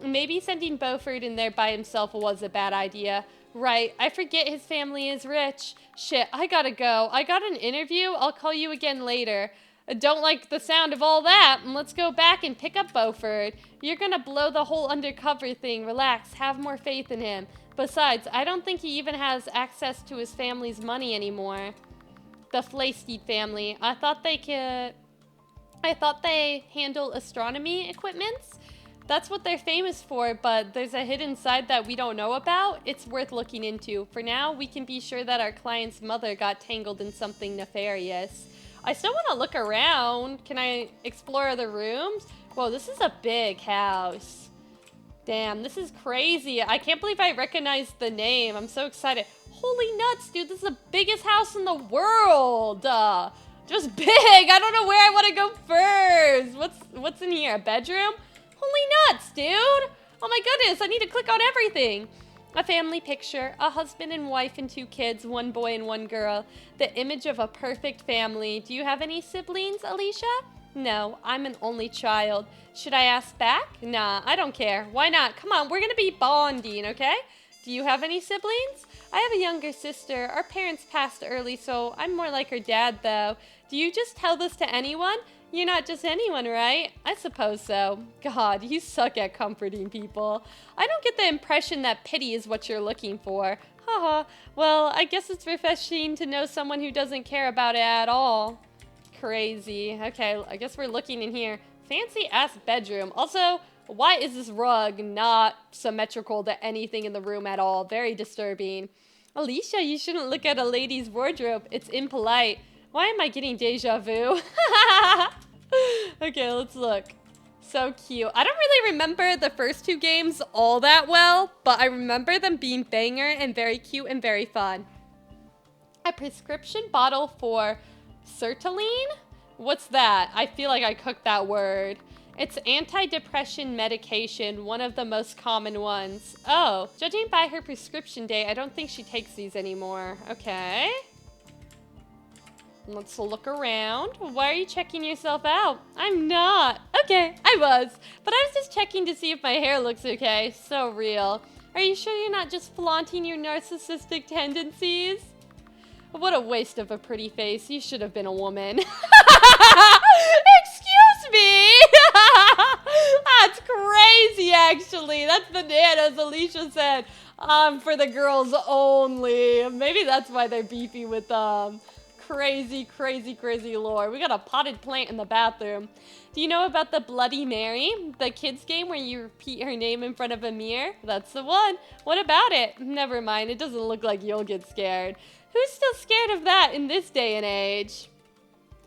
Speaker 1: maybe sending Beaufort in there by himself was a bad idea. Right, I forget his family is rich. Shit, I gotta go. I got an interview. I'll call you again later. I don't like the sound of all that. Let's go back and pick up Beaufort. You're gonna blow the whole undercover thing. Relax, have more faith in him. Besides, I don't think he even has access to his family's money anymore. The Flaysteed family. I thought they could... I thought they handle astronomy equipments. That's what they're famous for, but there's a hidden side that we don't know about. It's worth looking into. For now, we can be sure that our client's mother got tangled in something nefarious. I still want to look around. Can I explore other rooms? Whoa, this is a big house. Damn, this is crazy. I can't believe I recognized the name. I'm so excited. Holy nuts, dude. This is the biggest house in the world. Just big. I don't know where I want to go first. What's in here? A bedroom? Holy nuts, dude. Oh my goodness. I need to click on everything. A family picture, a husband and wife and 2 kids, 1 boy and 1 girl. The image of a perfect family. Do you have any siblings, Alicia? No, I'm an only child. Should I ask back? Nah, I don't care. Why not? Come on, we're gonna be bonding, okay? Do you have any siblings? I have a younger sister. Our parents passed early, so I'm more like her dad, though. Do you just tell this to anyone? You're not just anyone, right? I suppose so. God, you suck at comforting people. I don't get the impression that pity is what you're looking for. Haha. Well, I guess it's refreshing to know someone who doesn't care about it at all. Crazy. Okay, I guess we're looking in here. Fancy ass bedroom. Also, why is this rug not symmetrical to anything in the room at all? Very disturbing. Alicia, you shouldn't look at a lady's wardrobe. It's impolite. Why am I getting deja vu? Okay, let's look. So cute. I don't really remember the first 2 games all that well, but I remember them being banger and very cute and very fun. A prescription bottle for sertraline? What's that? I feel like I cooked that word. It's antidepressant medication, one of the most common ones. Oh, judging by her prescription date, I don't think she takes these anymore. Okay. Let's look around. Why are you checking yourself out? I'm not. Okay, I was. But I was just checking to see if my hair looks okay. So real. Are you sure you're not just flaunting your narcissistic tendencies? What a waste of a pretty face. You should have been a woman. Excuse me! That's crazy, actually. That's bananas, Alicia said. For the girls only. Maybe that's why they're beefy with crazy, crazy, crazy lore. We got a potted plant in the bathroom. Do you know about the Bloody Mary? The kids game where you repeat her name in front of a mirror? That's the one. What about it? Never mind. It doesn't look like you'll get scared. Who's still scared of that in this day and age?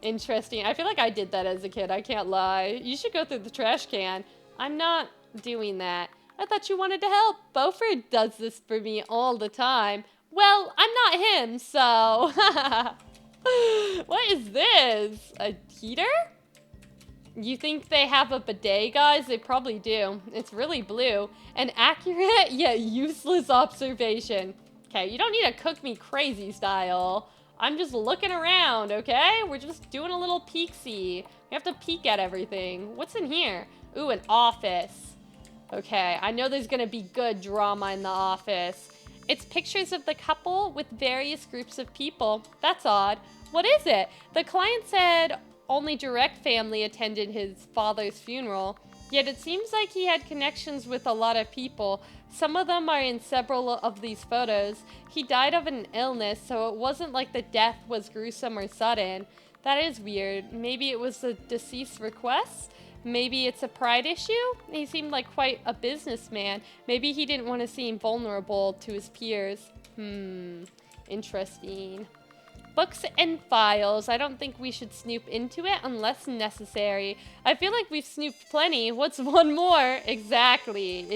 Speaker 1: Interesting. I feel like I did that as a kid. I can't lie. You should go through the trash can. I'm not doing that. I thought you wanted to help. Beaufort does this for me all the time. Well, I'm not him, so... What is this? A heater? You think they have a bidet, guys? They probably do. It's really blue. An accurate yet useless observation. Okay, you don't need to cook me crazy style. I'm just looking around, okay? We're just doing a little peek-see. We have to peek at everything. What's in here? Ooh, an office. Okay, I know there's gonna be good drama in the office. It's pictures of the couple with various groups of people. That's odd. What is it? The client said only direct family attended his father's funeral, yet it seems like he had connections with a lot of people. Some of them are in several of these photos. He died of an illness, so it wasn't like the death was gruesome or sudden. That is weird. Maybe it was the deceased's request? Maybe it's a pride issue? He seemed like quite a businessman. Maybe he didn't want to seem vulnerable to his peers. Interesting. Books and files. I don't think we should snoop into it unless necessary. I feel like we've snooped plenty. What's one more? Exactly.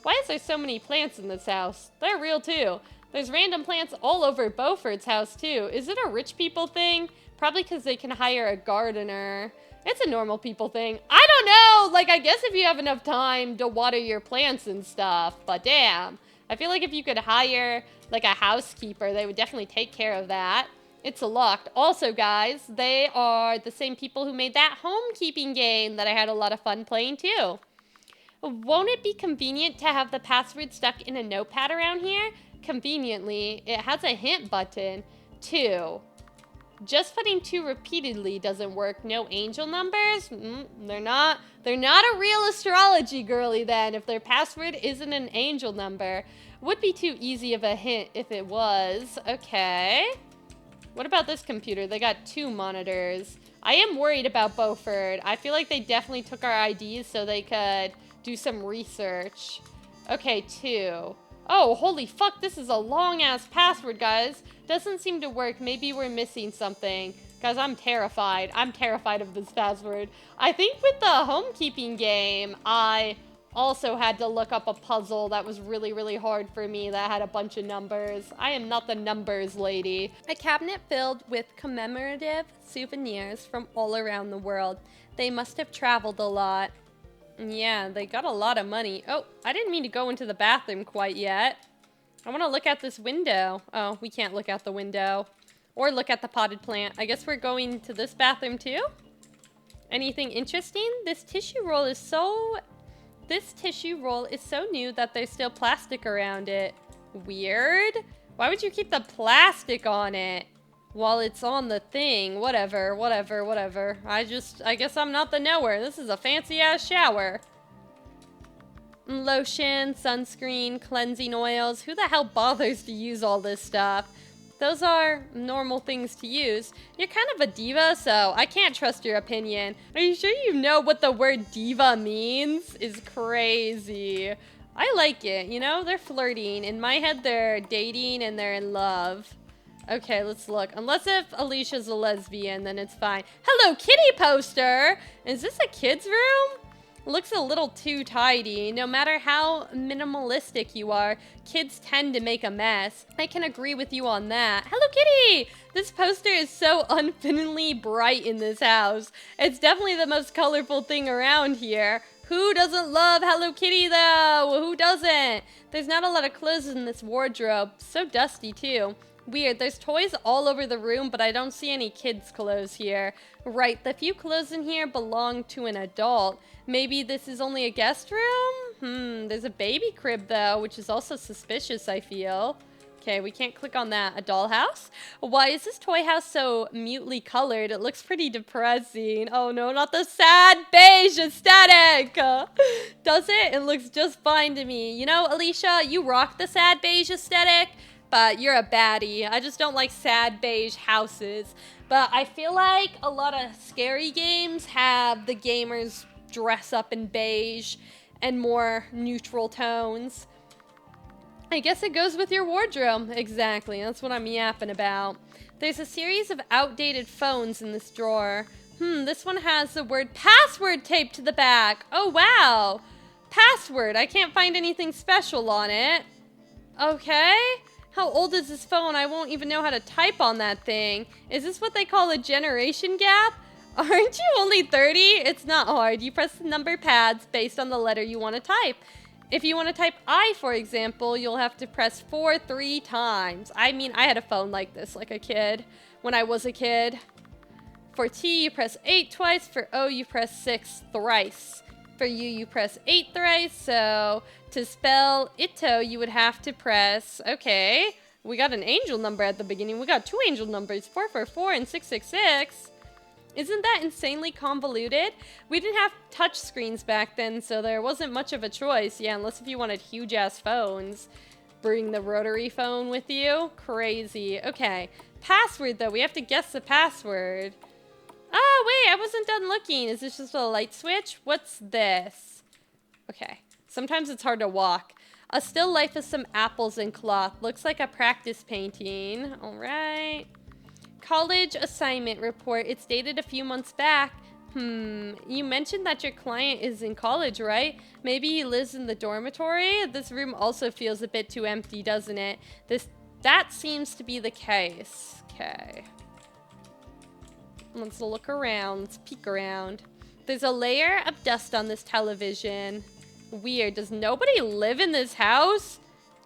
Speaker 1: Why is there so many plants in this house? They're real too. There's random plants all over Beaufort's house too. Is it a rich people thing? Probably because they can hire a gardener. It's a normal people thing. I don't know. Like, I guess if you have enough time to water your plants and stuff. But damn. I feel like if you could hire, like, a housekeeper, they would definitely take care of that. It's locked. Also, guys, they are the same people who made that homekeeping game that I had a lot of fun playing, too. Won't it be convenient to have the password stuck in a notepad around here? Conveniently, it has a hint button. 2. Just putting 2 repeatedly doesn't work. No angel numbers? They're not a real astrology girly then if their password isn't an angel number. Would be too easy of a hint if it was. Okay. What about this computer? They got 2 monitors. I am worried about Beaufort. I feel like they definitely took our IDs so they could do some research. Okay, 2. Oh, holy fuck, this is a long-ass password, guys. Doesn't seem to work. Maybe we're missing something. Guys, I'm terrified. I'm terrified of this password. I think with the homekeeping game, I also had to look up a puzzle that was really, really hard for me that had a bunch of numbers. I am not the numbers lady. A cabinet filled with commemorative souvenirs from all around the world. They must have traveled a lot. Yeah, they got a lot of money. Oh, I didn't mean to go into the bathroom quite yet. I want to look out this window. Oh, we can't look out the window. Or look at the potted plant. I guess we're going to this bathroom too? Anything interesting? This tissue roll is so new that there's still plastic around it. Weird. Why would you keep the plastic on it while it's on the thing? Whatever. I guess I'm not the knower. This is a fancy ass shower. Lotion, sunscreen, cleansing oils. Who the hell bothers to use all this stuff? Those are normal things to use. You're kind of a diva, so I can't trust your opinion. Are you sure you know what the word diva means? Is crazy. I like it, you know? They're flirting. In my head, they're dating and they're in love. Okay, let's look. Unless if Alicia's a lesbian, then it's fine. Hello Kitty poster! Is this a kid's room? Looks a little too tidy. No matter how minimalistic you are, kids tend to make a mess. I can agree with you on that. Hello Kitty! This poster is so unfittingly bright in this house. It's definitely the most colorful thing around here. Who doesn't love Hello Kitty though? Who doesn't? There's not a lot of clothes in this wardrobe. So dusty too. Weird, there's toys all over the room, but I don't see any kids' clothes here. Right, the few clothes in here belong to an adult. Maybe this is only a guest room? There's a baby crib though, which is also suspicious, I feel. Okay, we can't click on that. A dollhouse? Why is this toy house so mutely colored? It looks pretty depressing. Oh no, not the sad beige aesthetic! Does it? It looks just fine to me. You know, Alicia, you rock the sad beige aesthetic. But you're a baddie. I just don't like sad beige houses. But I feel like a lot of scary games have the gamers dress up in beige and more neutral tones. I guess it goes with your wardrobe. Exactly, that's what I'm yapping about. There's a series of outdated phones in this drawer. This one has the word password taped to the back. Oh wow, password. I can't find anything special on it. Okay. How old is this phone? I won't even know how to type on that thing. Is this what they call a generation gap? Aren't you only 30? It's not hard. You press the number pads based on the letter you want to type. If you want to type I, for example, you'll have to press 4 3 times. I mean, I had a phone like this, like a kid, when I was a kid. For T, you press 8 twice. For O, you press 6 thrice. For U, you press 8 thrice. So to spell Ito, you would have to press, okay, we got an angel number at the beginning. We got 2 angel numbers, 444 and 666. Isn't that insanely convoluted? We didn't have touch screens back then, so there wasn't much of a choice. Yeah, unless if you wanted huge-ass phones. Bring the rotary phone with you. Crazy. Okay, password, though. We have to guess the password. Oh, wait, I wasn't done looking. Is this just a light switch? What's this? Okay, sometimes it's hard to walk. A still life of some apples and cloth. Looks like a practice painting. All right. College assignment report. It's dated a few months back. You mentioned that your client is in college, right? Maybe he lives in the dormitory? This room also feels a bit too empty, doesn't it? That seems to be the case. Okay. Let's look around. Let's peek around. There's a layer of dust on this television. Weird. Does nobody live in this house?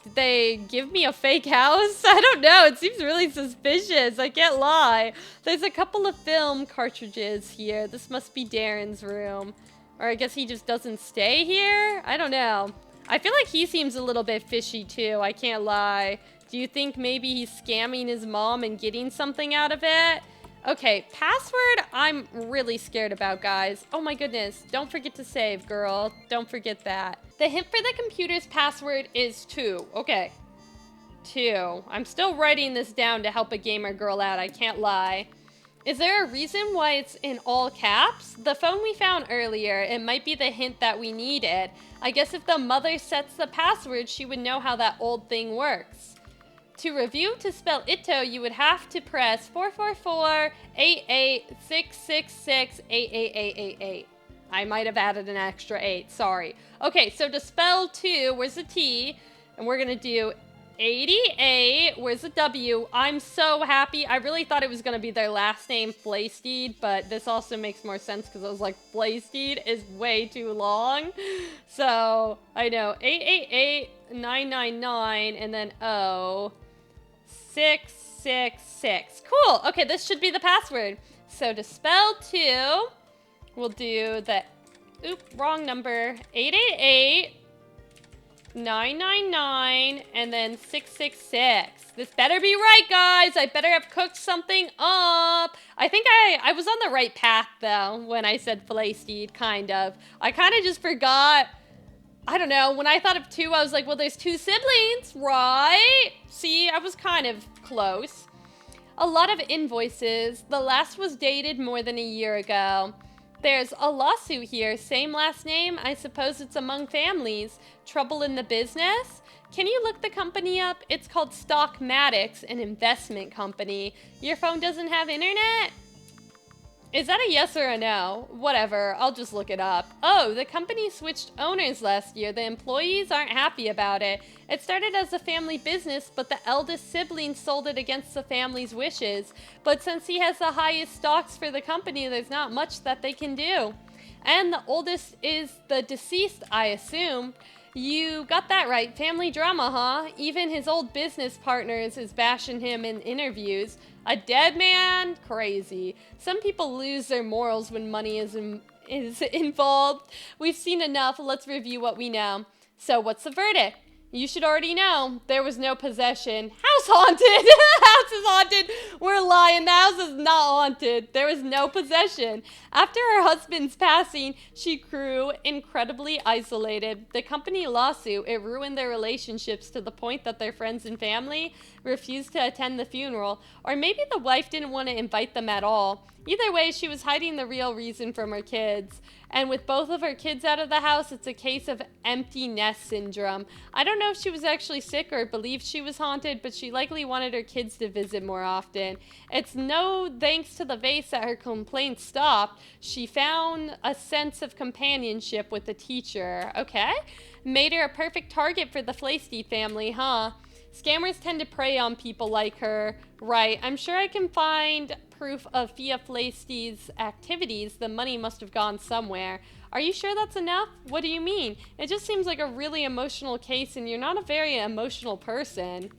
Speaker 1: Did they give me a fake house? I don't know. It seems really suspicious. I can't lie. There's a couple of film cartridges here. This must be Darren's room. Or I guess he just doesn't stay here? I don't know. I feel like he seems a little bit fishy too. I can't lie. Do you think maybe he's scamming his mom and getting something out of it? Okay, password I'm really scared about, guys. Oh my goodness. Don't forget to save, girl. Don't forget that. The hint for the computer's password is 2. Okay. 2. I'm still writing this down to help a gamer girl out. I can't lie. Is there a reason why it's in all caps? The phone we found earlier, it might be the hint that we needed. I guess if the mother sets the password, she would know how that old thing works. To review, to spell Itto, you would have to press 444-88-666-88888. I might have added an extra 8, sorry. Okay, so to spell 2, where's the T? And we're gonna do 88, where's the W? I'm so happy. I really thought it was gonna be their last name, Flaysteed, but this also makes more sense because I was like, Flaysteed is way too long. So, I know, 888999 and then O. 666. Cool. Okay, this should be the password. So to spell 2, we'll do the, wrong number, 888-999 and then 666. This better be right, guys. I better have cooked something up. I think I was on the right path, though, when I said Flaysteed, kind of. I kind of just forgot. I don't know, when I thought of 2, I was like, well, there's 2 siblings, right? See, I was kind of close. A lot of invoices. The last was dated more than a year ago. There's a lawsuit here. Same last name. I suppose it's among families. Trouble in the business? Can you look the company up? It's called Stockmatics, an investment company. Your phone doesn't have internet? Is that a yes or a no? Whatever, I'll just look it up. Oh, the company switched owners last year. The employees aren't happy about it. It started as a family business, but the eldest sibling sold it against the family's wishes. But since he has the highest stocks for the company, there's not much that they can do. And the oldest is the deceased, I assume. You got that right. Family drama, huh? Even his old business partners is bashing him in interviews. A dead man? Crazy. Some people lose their morals when money is involved. We've seen enough. Let's review what we know. So what's the verdict? You should already know. There was no possession. House haunted! House is haunted! We're lying. The house is not haunted. There was no possession. After her husband's passing, she grew incredibly isolated. The company lawsuit, it ruined their relationships to the point that their friends and family refused to attend the funeral. Or maybe the wife didn't want to invite them at all. Either way, she was hiding the real reason from her kids. And with both of her kids out of the house, it's a case of empty nest syndrome. I don't know if she was actually sick or believed she was haunted, but she likely wanted her kids to visit more often. It's no thanks to the vase that her complaints stopped. She found a sense of companionship with the teacher. Okay? Made her a perfect target for the Flaysteed family, huh? Scammers tend to prey on people like her. Right, I'm sure I can find proof of Fia Flaysteed's activities. The money must have gone somewhere. Are you sure that's enough? What do you mean? It just seems like a really emotional case and you're not a very emotional person.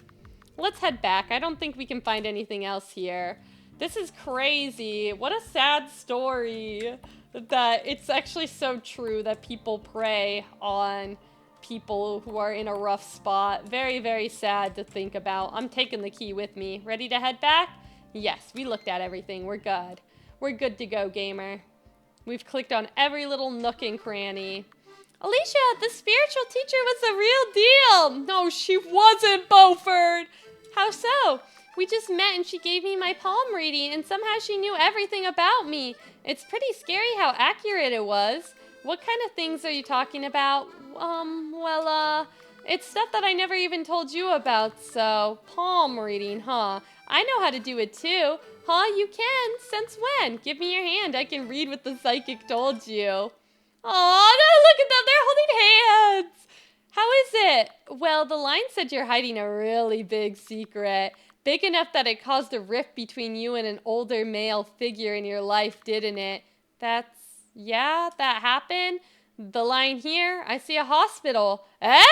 Speaker 1: Let's head back. I don't think we can find anything else here. This is crazy. What a sad story. That it's actually so true that people prey on people who are in a rough spot. Very, very sad to think about. I'm taking the key with me. Ready to head back? Yes, we looked at everything. We're good. We're good to go, gamer. We've clicked on every little nook and cranny. Alicia, the spiritual teacher was the real deal. No, she wasn't, Beaufort. How so? We just met and she gave me my palm reading and somehow she knew everything about me. It's pretty scary how accurate it was. What kind of things are you talking about? It's stuff that I never even told you about, so palm reading, huh? I know how to do it too. Huh, you can? Since when? Give me your hand, I can read what the psychic told you. Aw, look at them, they're holding hands! How is it? Well, the line said you're hiding a really big secret. Big enough that it caused a rift between you and an older male figure in your life, didn't it? Yeah, that happened. The line here, I see a hospital. Eh?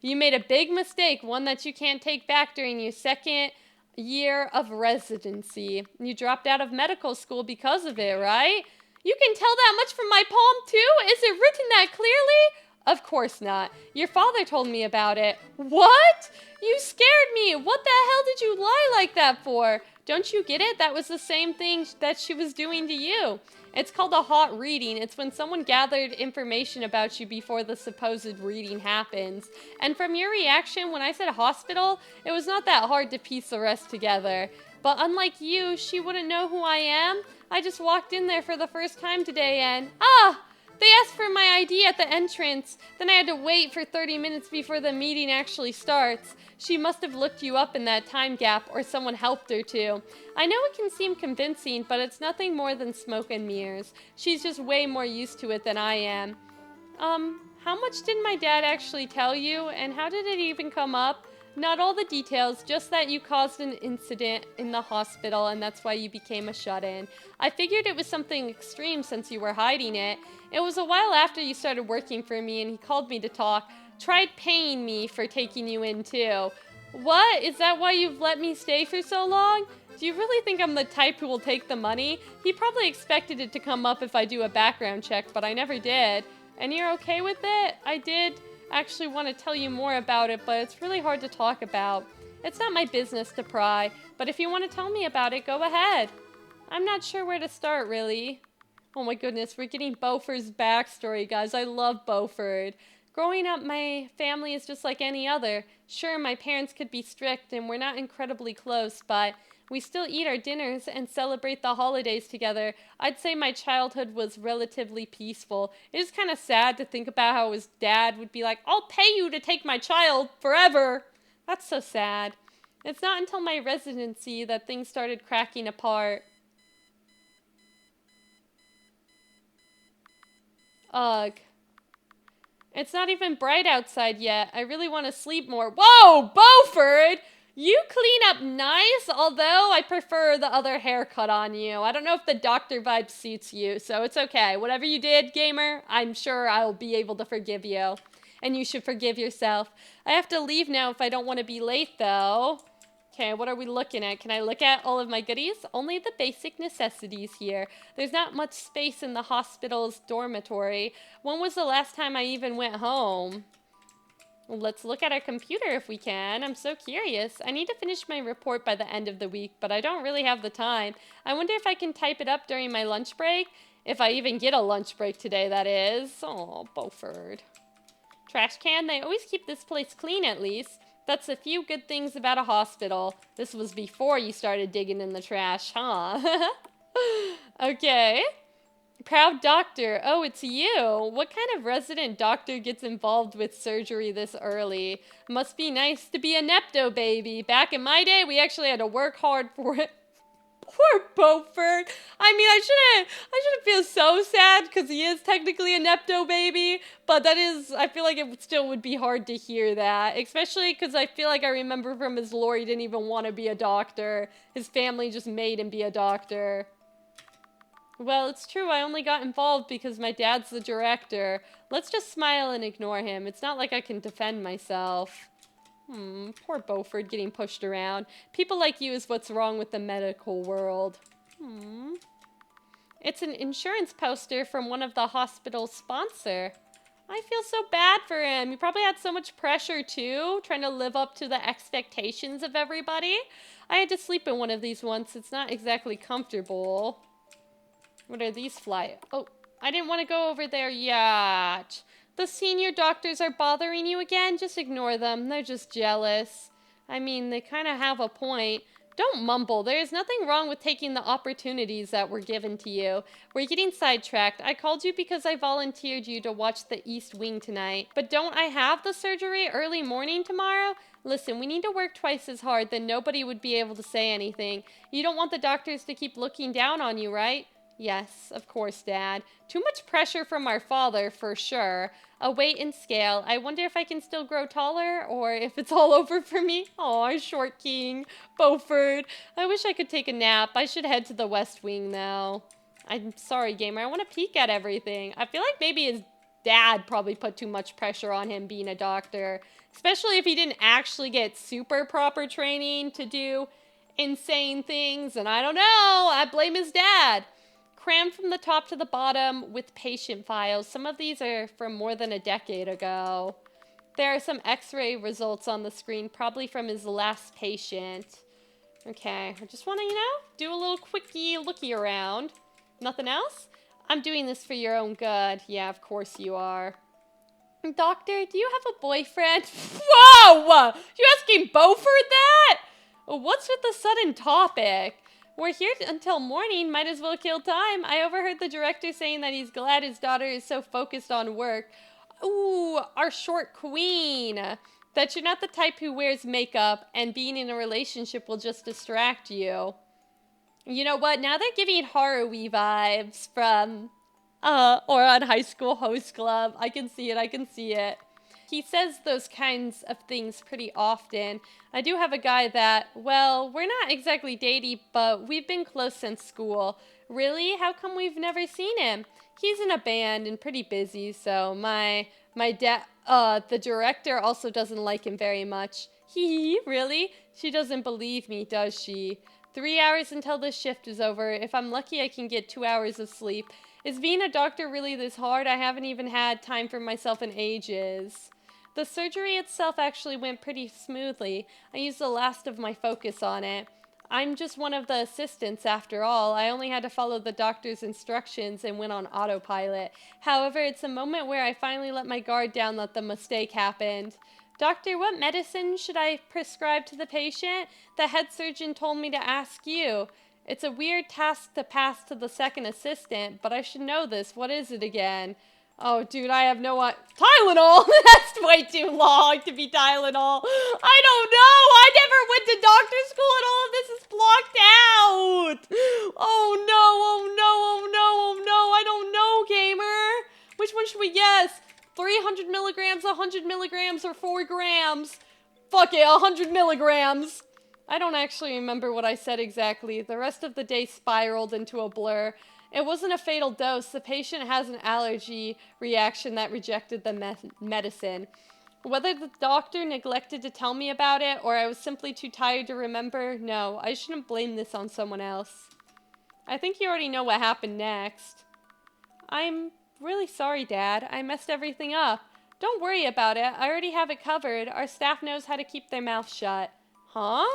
Speaker 1: You made a big mistake, one that you can't take back during your second year of residency. You dropped out of medical school because of it, right? You can tell that much from my palm too? Is it written that clearly? Of course not. Your father told me about it. What? You scared me. What the hell did you lie like that for? Don't you get it? That was the same thing that she was doing to you. It's called a hot reading. It's when someone gathered information about you before the supposed reading happens. And from your reaction, when I said hospital, it was not that hard to piece the rest together. But unlike you, she wouldn't know who I am. I just walked in there for the first time today and... They asked for my ID at the entrance. Then I had to wait for 30 minutes before the meeting actually starts. She must have looked you up in that time gap, or someone helped her to. I know it can seem convincing, but it's nothing more than smoke and mirrors. She's just way more used to it than I am. How much did my dad actually tell you, and how did it even come up? Not all the details, just that you caused an incident in the hospital and that's why you became a shut-in. I figured it was something extreme since you were hiding it. It was a while after you started working for me and he called me to talk. Tried paying me for taking you in too. What? Is that why you've let me stay for so long? Do you really think I'm the type who will take the money? He probably expected it to come up if I do a background check, but I never did. And you're okay with it? I did actually want to tell you more about it, but it's really hard to talk about. It's not my business to pry, but if you want to tell me about it, go ahead. I'm not sure where to start, really. Oh my goodness, we're getting Beauford's backstory, guys. I love Beaufort. Growing up, my family is just like any other. Sure, my parents could be strict and we're not incredibly close, but we still eat our dinners and celebrate the holidays together. I'd say my childhood was relatively peaceful. It is kind of sad to think about how his dad would be like, I'll pay you to take my child forever. That's so sad. It's not until my residency that things started cracking apart. Ugh. It's not even bright outside yet. I really want to sleep more. Whoa, Beaufort! You clean up nice, although I prefer the other haircut on you. I don't know if the doctor vibe suits you, so it's okay. Whatever you did, gamer, I'm sure I'll be able to forgive you. And you should forgive yourself. I have to leave now if I don't want to be late, though. Okay, what are we looking at? Can I look at all of my goodies? Only the basic necessities here. There's not much space in the hospital's dormitory. When was the last time I even went home? Well, let's look at our computer if we can. I'm so curious. I need to finish my report by the end of the week, but I don't really have the time. I wonder if I can type it up during my lunch break. If I even get a lunch break today, that is. Oh, Beaufort. Trash can. They always keep this place clean, at least. That's a few good things about a hospital. This was before you started digging in the trash, huh? Okay. Proud doctor. Oh, it's you. What kind of resident doctor gets involved with surgery this early? Must be nice to be a nepto baby. Back in my day, we actually had to work hard for it. Poor Beaufort. I mean, I shouldn't feel so sad because he is technically a nepto baby, but that is, I feel like it still would be hard to hear that, especially because I feel like I remember from his lore he didn't even want to be a doctor. His family just made him be a doctor. Well, it's true, I only got involved because my dad's the director. Let's just smile and ignore him. It's not like I can defend myself. Poor Beaufort getting pushed around. People like you is what's wrong with the medical world. It's an insurance poster from one of the hospital's sponsor. I feel so bad for him. He probably had so much pressure too, trying to live up to the expectations of everybody. I had to sleep in one of these once. It's not exactly comfortable. What are these Oh, I didn't want to go over there yet. The senior doctors are bothering you again? Just ignore them. They're just jealous. I mean, they kind of have a point. Don't mumble. There is nothing wrong with taking the opportunities that were given to you. We're getting sidetracked. I called you because I volunteered you to watch the East Wing tonight. But don't I have the surgery early morning tomorrow? Listen, we need to work twice as hard, then nobody would be able to say anything. You don't want the doctors to keep looking down on you, right? Yes, of course, Dad. Too much pressure from our father, for sure. A weight and scale. I wonder if I can still grow taller, or if it's all over for me. Aw, short king. Beaufort. I wish I could take a nap. I should head to the West Wing, though. I'm sorry, gamer. I want to peek at everything. I feel like maybe his dad probably put too much pressure on him being a doctor. Especially if he didn't actually get super proper training to do insane things. And I don't know. I blame his dad. Crammed from the top to the bottom with patient files. Some of these are from more than a decade ago. There are some x-ray results on the screen, probably from his last patient. Okay, I just want to, do a little quickie looky around. Nothing else? I'm doing this for your own good. Yeah, of course you are. Doctor, do you have a boyfriend? Whoa! You asking Beaufort that? What's with the sudden topic? We're here until morning, might as well kill time. I overheard the director saying that he's glad his daughter is so focused on work. Ooh, our short queen. That you're not the type who wears makeup and being in a relationship will just distract you. You know what? Now they're giving horror-y vibes from, or on High School Host Club. I can see it, I can see it. He says those kinds of things pretty often. I do have a guy that, well, we're not exactly dating, but we've been close since school. Really? How come we've never seen him? He's in a band and pretty busy, so the director also doesn't like him very much. Hee, really? She doesn't believe me, does she? 3 hours until this shift is over. If I'm lucky, I can get 2 hours of sleep. Is being a doctor really this hard? I haven't even had time for myself in ages. The surgery itself actually went pretty smoothly. I used the last of my focus on it. I'm just one of the assistants after all. I only had to follow the doctor's instructions and went on autopilot. However, it's a moment where I finally let my guard down that the mistake happened. Doctor, what medicine should I prescribe to the patient? The head surgeon told me to ask you. It's a weird task to pass to the second assistant, but I should know this. What is it again? Oh, dude, I have no idea. Tylenol! That's way too long to be Tylenol. I don't know. I never went to doctor school and all of this is blocked out. Oh, no, oh, no, oh, no, oh, no. I don't know, gamer. Which one should we guess? 300 milligrams, 100 milligrams, or 4 grams? Fuck it, 100 milligrams. I don't actually remember what I said exactly. The rest of the day spiraled into a blur. It wasn't a fatal dose. The patient has an allergy reaction that rejected the medicine. Whether the doctor neglected to tell me about it or I was simply too tired to remember, no, I shouldn't blame this on someone else. I think you already know what happened next. I'm really sorry, Dad. I messed everything up. Don't worry about it. I already have it covered. Our staff knows how to keep their mouth shut. Huh?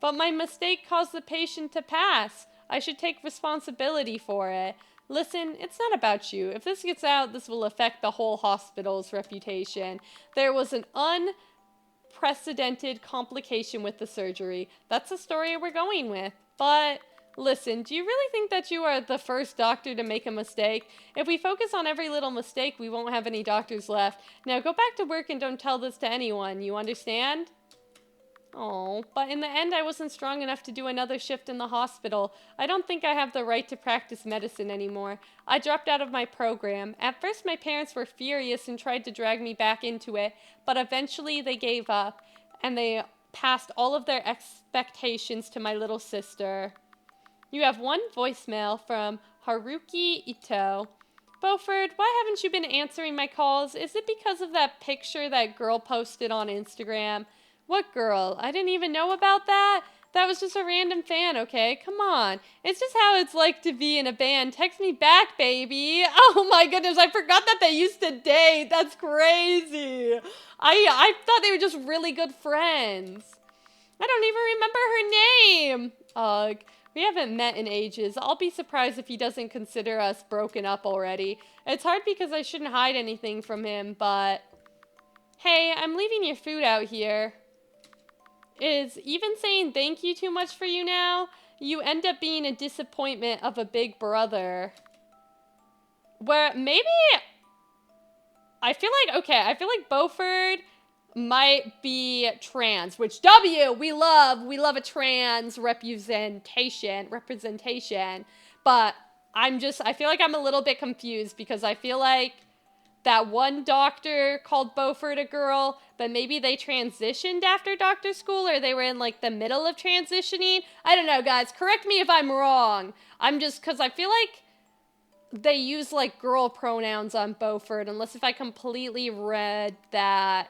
Speaker 1: But my mistake caused the patient to pass. I should take responsibility for it. Listen, it's not about you. If this gets out, this will affect the whole hospital's reputation. There was an unprecedented complication with the surgery. That's the story we're going with. But listen, do you really think that you are the first doctor to make a mistake? If we focus on every little mistake, we won't have any doctors left. Now go back to work and don't tell this to anyone. You understand? Oh, but in the end, I wasn't strong enough to do another shift in the hospital. I don't think I have the right to practice medicine anymore. I dropped out of my program. At first, my parents were furious and tried to drag me back into it, but eventually they gave up, and they passed all of their expectations to my little sister. You have one voicemail from Haruki Ito. Beaufort, why haven't you been answering my calls? Is it because of that picture that girl posted on Instagram? What girl? I didn't even know about that. That was just a random fan, okay? Come on. It's just how it's like to be in a band. Text me back, baby. Oh my goodness, I forgot that they used to date. That's crazy. I thought they were just really good friends. I don't even remember her name. Ugh. We haven't met in ages. I'll be surprised if he doesn't consider us broken up already. It's hard because I shouldn't hide anything from him, but... Hey, I'm leaving your food out here. Is even saying thank you too much for you now? You end up being a disappointment of a big brother. Where maybe... I feel like Beaufort might be trans, which we love a trans representation, but I feel like I'm a little bit confused because I feel like that one doctor called Beaufort a girl, but maybe they transitioned after doctor school or they were in like the middle of transitioning. I don't know, guys, correct me if I'm wrong. Because I feel like they use like girl pronouns on Beaufort, unless if I completely read that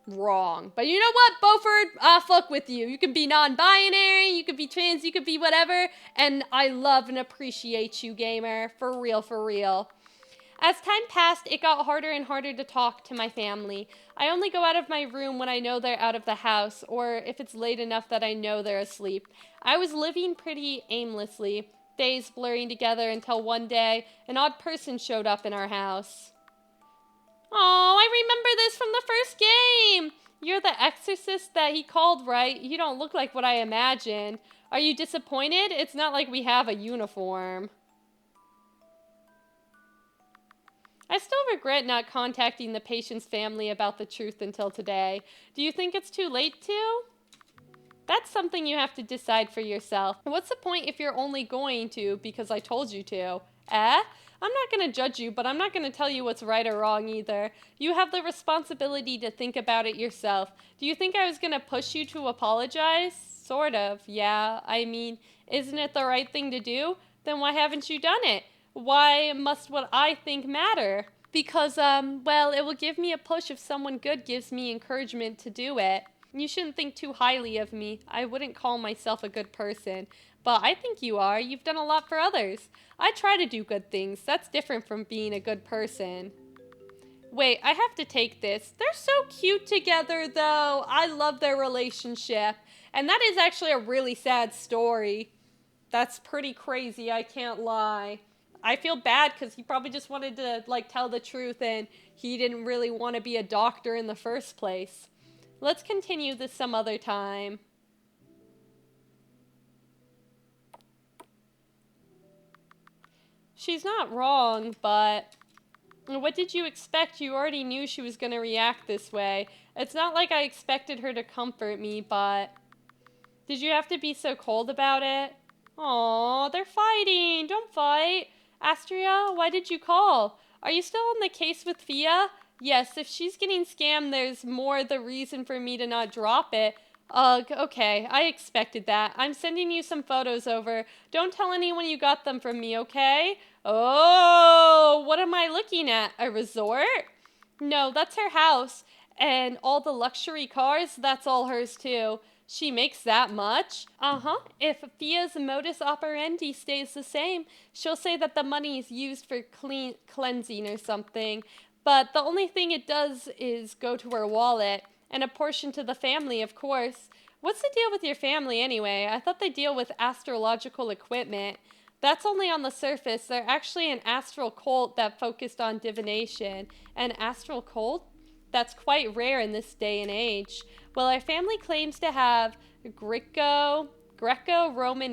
Speaker 1: wrong. But you know what, Beaufort, I fuck with you. You can be non-binary, you could be trans, you could be whatever, and I love and appreciate you, gamer. For real, for real. As time passed, it got harder and harder to talk to my family. I only go out of my room when I know they're out of the house, or if it's late enough that I know they're asleep. I was living pretty aimlessly, days blurring together until one day, an odd person showed up in our house. Oh, I remember this from the first game! You're the exorcist that he called, right? You don't look like what I imagined. Are you disappointed? It's not like we have a uniform. I still regret not contacting the patient's family about the truth until today. Do you think it's too late to? That's something you have to decide for yourself. What's the point if you're only going to because I told you to? Eh? I'm not going to judge you, but I'm not going to tell you what's right or wrong either. You have the responsibility to think about it yourself. Do you think I was going to push you to apologize? Sort of, yeah. I mean, isn't it the right thing to do? Then why haven't you done it? Why must what I think matter? Because, well, it will give me a push if someone good gives me encouragement to do it. You shouldn't think too highly of me. I wouldn't call myself a good person. But I think you are. You've done a lot for others. I try to do good things. That's different from being a good person. Wait, I have to take this. They're so cute together, though. I love their relationship. And that is actually a really sad story. That's pretty crazy, I can't lie. I feel bad because he probably just wanted to, like, tell the truth and he didn't really want to be a doctor in the first place. Let's continue this some other time. She's not wrong, but what did you expect? You already knew she was going to react this way. It's not like I expected her to comfort me, but did you have to be so cold about it? Aw, they're fighting. Don't fight. Astria, why did you call? Are you still on the case with Fia? Yes, if she's getting scammed, there's more the reason for me to not drop it. Ugh, okay, I expected that. I'm sending you some photos over. Don't tell anyone you got them from me, okay? Oh, what am I looking at? A resort? No, that's her house. And all the luxury cars, that's all hers too. She makes that much? Uh-huh. If Fia's modus operandi stays the same, she'll say that the money is used for cleansing or something. But the only thing it does is go to her wallet, and a portion to the family, of course. What's the deal with your family anyway? I thought they deal with astrological equipment. That's only on the surface. They're actually an astral cult that focused on divination. An astral cult? That's quite rare in this day and age. Well, our family claims to have Greco-Roman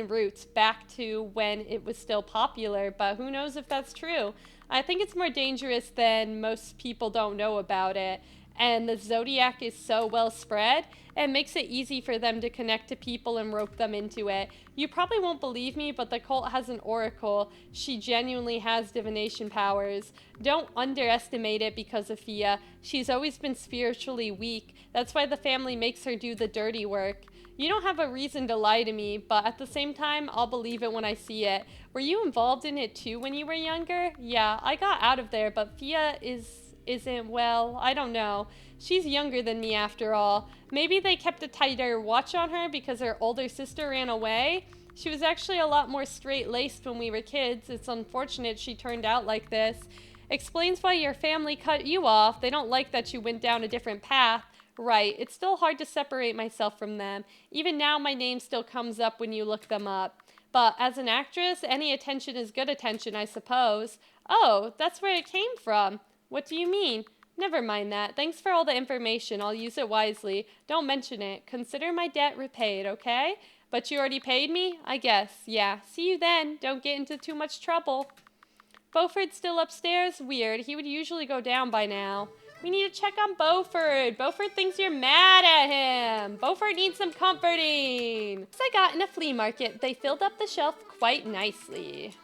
Speaker 1: roots back to when it was still popular, but who knows if that's true. I think it's more dangerous than most people don't know about it. And the zodiac is so well spread, it makes it easy for them to connect to people and rope them into it. You probably won't believe me, but the cult has an oracle. She genuinely has divination powers. Don't underestimate it because of Fia. She's always been spiritually weak. That's why the family makes her do the dirty work. You don't have a reason to lie to me, but at the same time, I'll believe it when I see it. Were you involved in it too when you were younger? Yeah, I got out of there, but Fia isn't, well, I don't know. She's younger than me after all. Maybe they kept a tighter watch on her because her older sister ran away. She was actually a lot more straight-laced when we were kids. It's unfortunate she turned out like this. Explains why your family cut you off. They don't like that you went down a different path. Right, it's still hard to separate myself from them. Even now, my name still comes up when you look them up. But as an actress, any attention is good attention, I suppose. Oh, that's where it came from. What do you mean? Never mind that. Thanks for all the information. I'll use it wisely. Don't mention it. Consider my debt repaid, okay? But you already paid me? I guess. Yeah. See you then. Don't get into too much trouble. Beaufort's still upstairs? Weird. He would usually go down by now. We need to check on Beaufort. Beaufort thinks you're mad at him. Beaufort needs some comforting. I got in a flea market. They filled up the shelf quite nicely.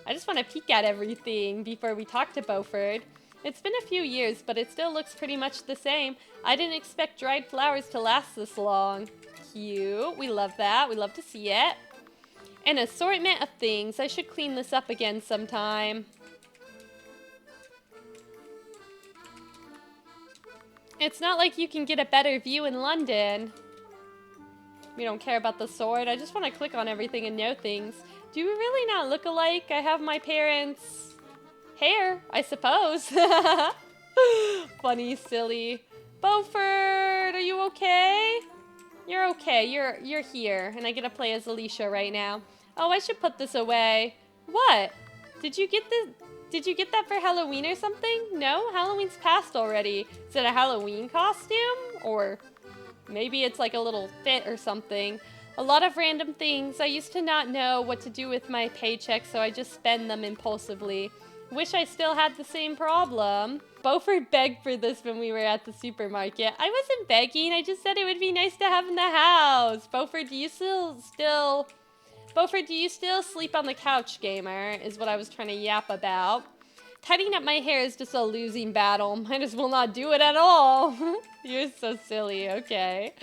Speaker 1: I just want to peek at everything before we talk to Beaufort. It's been a few years, but it still looks pretty much the same. I didn't expect dried flowers to last this long. Cute. We love that. We love to see it. An assortment of things. I should clean this up again sometime. It's not like you can get a better view in London. We don't care about the sword. I just want to click on everything and know things. Do we really not look alike? I have my parents' hair, I suppose. Funny, silly. Beaufort, are you okay? You're okay. You're here, and I get to play as Alicia right now. Oh, I should put this away. What? Did you get that for Halloween or something? No, Halloween's passed already. Is it a Halloween costume? Or Maybe it's like a little fit or something. A lot of random things. I used to not know what to do with my paycheck, so I just spend them impulsively. Wish I still had the same problem. Beaufort begged for this when we were at the supermarket. I wasn't begging, I just said it would be nice to have in the house. Beaufort, do you still sleep on the couch, gamer? Is what I was trying to yap about. Tidying up my hair is just a losing battle. Might as well not do it at all. You're so silly, okay.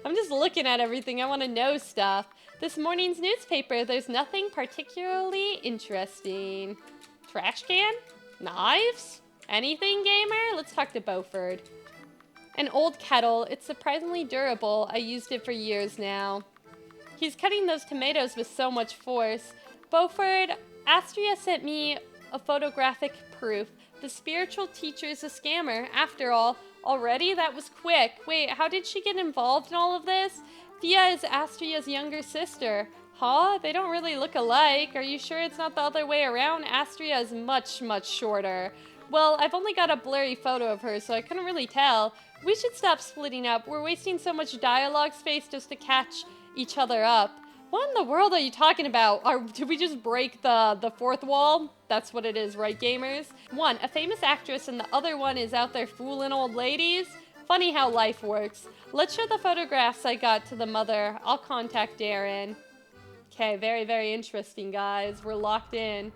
Speaker 1: I'm just looking at everything. I want to know stuff. This morning's newspaper, there's nothing particularly interesting. Trash can? Knives? Anything, gamer? Let's talk to Beaufort. An old kettle. It's surprisingly durable. I used it for years now. He's cutting those tomatoes with so much force. Beaufort, Astria sent me a photographic proof. The spiritual teacher's a scammer. After all, already? That was quick. Wait, how did she get involved in all of this? Thea is Astria's younger sister. Huh? They don't really look alike. Are you sure it's not the other way around? Astria is much, much shorter. Well, I've only got a blurry photo of her, so I couldn't really tell. We should stop splitting up. We're wasting so much dialogue space just to catch each other up. What in the world are you talking about? Did we just break the fourth wall? That's what it is, right, gamers? One, a famous actress, and the other one is out there fooling old ladies? Funny how life works. Let's show the photographs I got to the mother. I'll contact Darren. Okay, very, very interesting, guys. We're locked in.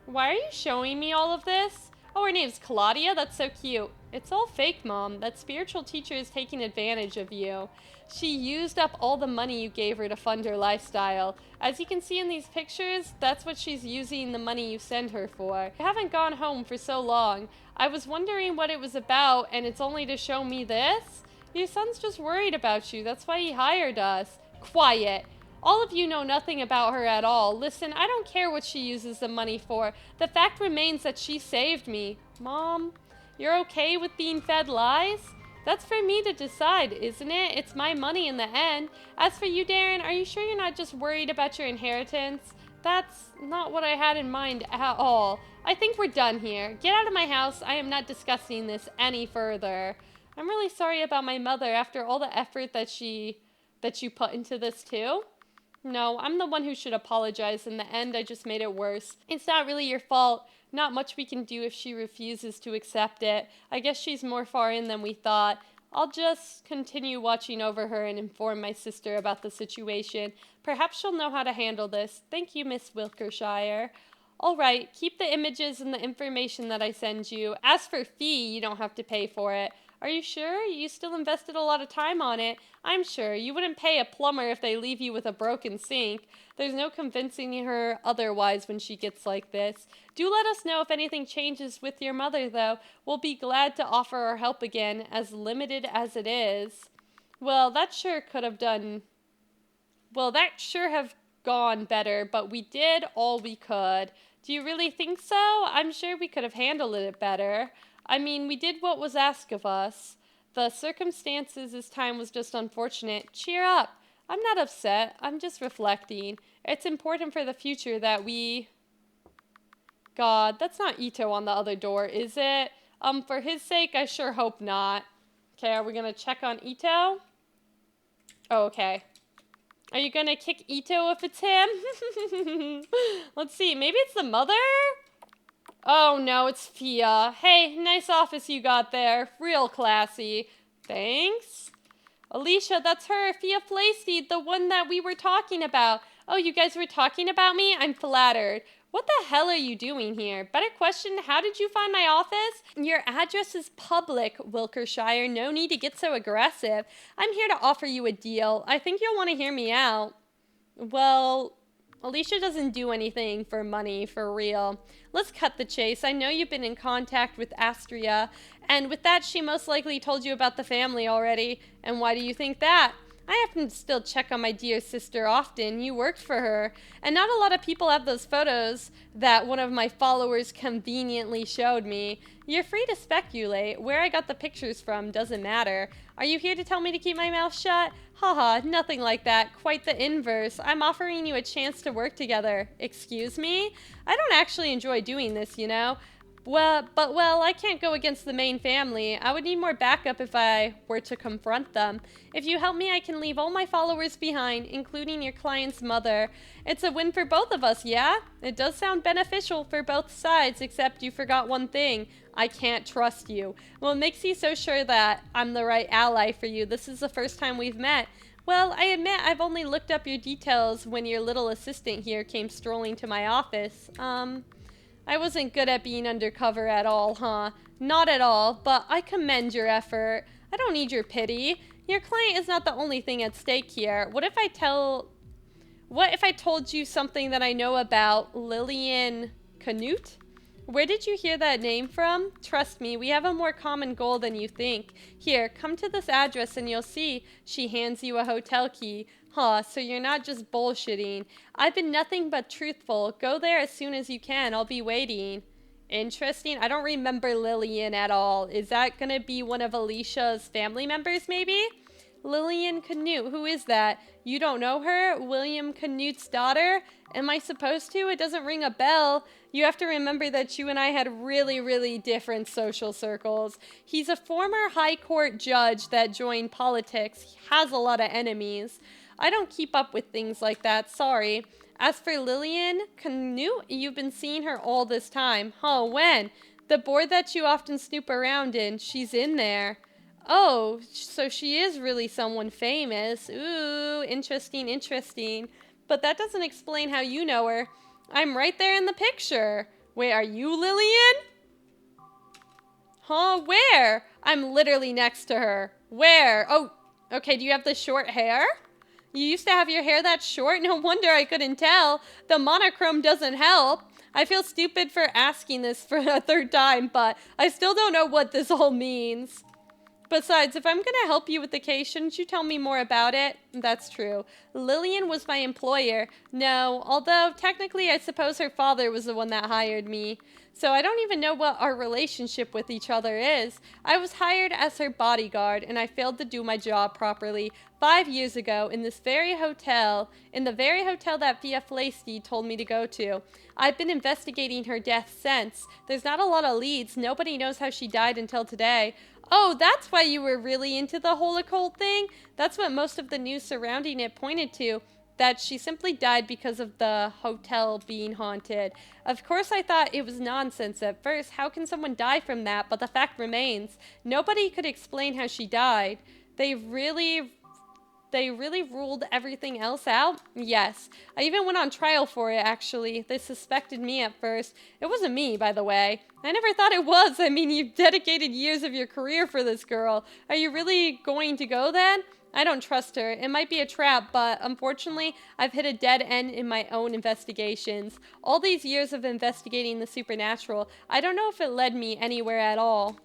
Speaker 1: Why are you showing me all of this? Oh, her name's Claudia? That's so cute. It's all fake, Mom. That spiritual teacher is taking advantage of you. She used up all the money you gave her to fund her lifestyle. As you can see in these pictures, that's what she's using the money you send her for. I haven't gone home for so long. I was wondering what it was about, and it's only to show me this? Your son's just worried about you. That's why he hired us. Quiet. All of you know nothing about her at all. Listen, I don't care what she uses the money for. The fact remains that she saved me. Mom, you're okay with being fed lies? That's for me to decide, isn't it? It's my money in the end. As for you, Darren, are you sure you're not just worried about your inheritance? That's not what I had in mind at all. I think we're done here. Get out of my house. I am not discussing this any further. I'm really sorry about my mother after all the effort that you put into this too. No, I'm the one who should apologize. In the end, I just made it worse. It's not really your fault. Not much we can do if she refuses to accept it. I guess she's more far in than we thought. I'll just continue watching over her and inform my sister about the situation. Perhaps she'll know how to handle this. Thank you, Miss Wilkershire. All right, keep the images and the information that I send you. As for fee, you don't have to pay for it. Are you sure? You still invested a lot of time on it. I'm sure. You wouldn't pay a plumber if they leave you with a broken sink. There's no convincing her otherwise when she gets like this. Do let us know if anything changes with your mother, though. We'll be glad to offer our help again, as limited as it is. Well, that sure have gone better, but we did all we could. Do you really think so? I'm sure we could have handled it better. I mean, we did what was asked of us. The circumstances this time was just unfortunate. Cheer up. I'm not upset. I'm just reflecting. It's important for the future that we... God, that's not Ito on the other door, is it? For his sake, I sure hope not. Okay, are we gonna check on Ito? Oh, okay. Are you gonna kick Ito if it's him? Let's see, maybe it's the mother? Oh no, it's Fia. Hey, nice office you got there. Real classy. Thanks. Alicia, that's her. Fia Flayseed, the one that we were talking about. Oh, you guys were talking about me? I'm flattered. What the hell are you doing here? Better question, how did you find my office? Your address is public, Wilkershire. No need to get so aggressive. I'm here to offer you a deal. I think you'll want to hear me out. Well, Alicia doesn't do anything for money, for real. Let's cut the chase. I know you've been in contact with Astria, and with that, she most likely told you about the family already. And why do you think that? I happen to still check on my dear sister often. You worked for her. And not a lot of people have those photos that one of my followers conveniently showed me. You're free to speculate. Where I got the pictures from doesn't matter. Are you here to tell me to keep my mouth shut? Haha, nothing like that. Quite the inverse. I'm offering you a chance to work together. Excuse me? I don't actually enjoy doing this, you know. Well, I can't go against the main family. I would need more backup if I were to confront them. If you help me, I can leave all my followers behind, including your client's mother. It's a win for both of us, yeah? It does sound beneficial for both sides, except you forgot one thing. I can't trust you. What makes you so sure that I'm the right ally for you? This is the first time we've met. Well, I admit I've only looked up your details when your little assistant here came strolling to my office. I wasn't good at being undercover at all, huh? Not at all, but I commend your effort. I don't need your pity. Your client is not the only thing at stake here. What if I told you something that I know about Lillian Canute? Where did you hear that name from? Trust me, we have a more common goal than you think. Here, come to this address and you'll see. She hands you a hotel key. Huh, so you're not just bullshitting. I've been nothing but truthful. Go there as soon as you can. I'll be waiting. Interesting. I don't remember Lillian at all. Is that gonna be one of Alicia's family members, maybe? Lillian Canute, who is that? You don't know her? William Canute's daughter? Am I supposed to? It doesn't ring a bell. You have to remember that you and I had really, really different social circles. He's a former high court judge that joined politics. He has a lot of enemies. I don't keep up with things like that, sorry. As for Lillian Canute, you've been seeing her all this time. Huh, when? The board that you often snoop around in, she's in there. Oh, so she is really someone famous. Ooh, interesting, interesting. But that doesn't explain how you know her. I'm right there in the picture. Wait, are you Lillian? Huh, where? I'm literally next to her. Where? Oh, okay, do you have the short hair? You used to have your hair that short? No wonder I couldn't tell. The monochrome doesn't help. I feel stupid for asking this for a third time, but I still don't know what this all means. Besides, if I'm gonna help you with the case, shouldn't you tell me more about it? That's true. Lillian was my employer. No, although technically I suppose her father was the one that hired me. So I don't even know what our relationship with each other is. I was hired as her bodyguard, and I failed to do my job properly 5 years ago in the very hotel that Via Flasty told me to go to. I've been investigating her death since. There's not a lot of leads. Nobody knows how she died until today. Oh, that's why you were really into the whole occult thing? That's what most of the news surrounding it pointed to. That she simply died because of the hotel being haunted. Of course I thought it was nonsense at first. How can someone die from that? But the fact remains, nobody could explain how she died. They really ruled everything else out? Yes. I even went on trial for it, actually. They suspected me at first. It wasn't me, by the way. I never thought it was. I mean, you've dedicated years of your career for this girl. Are you really going to go then? I don't trust her. It might be a trap, but unfortunately, I've hit a dead end in my own investigations. All these years of investigating the supernatural, I don't know if it led me anywhere at all.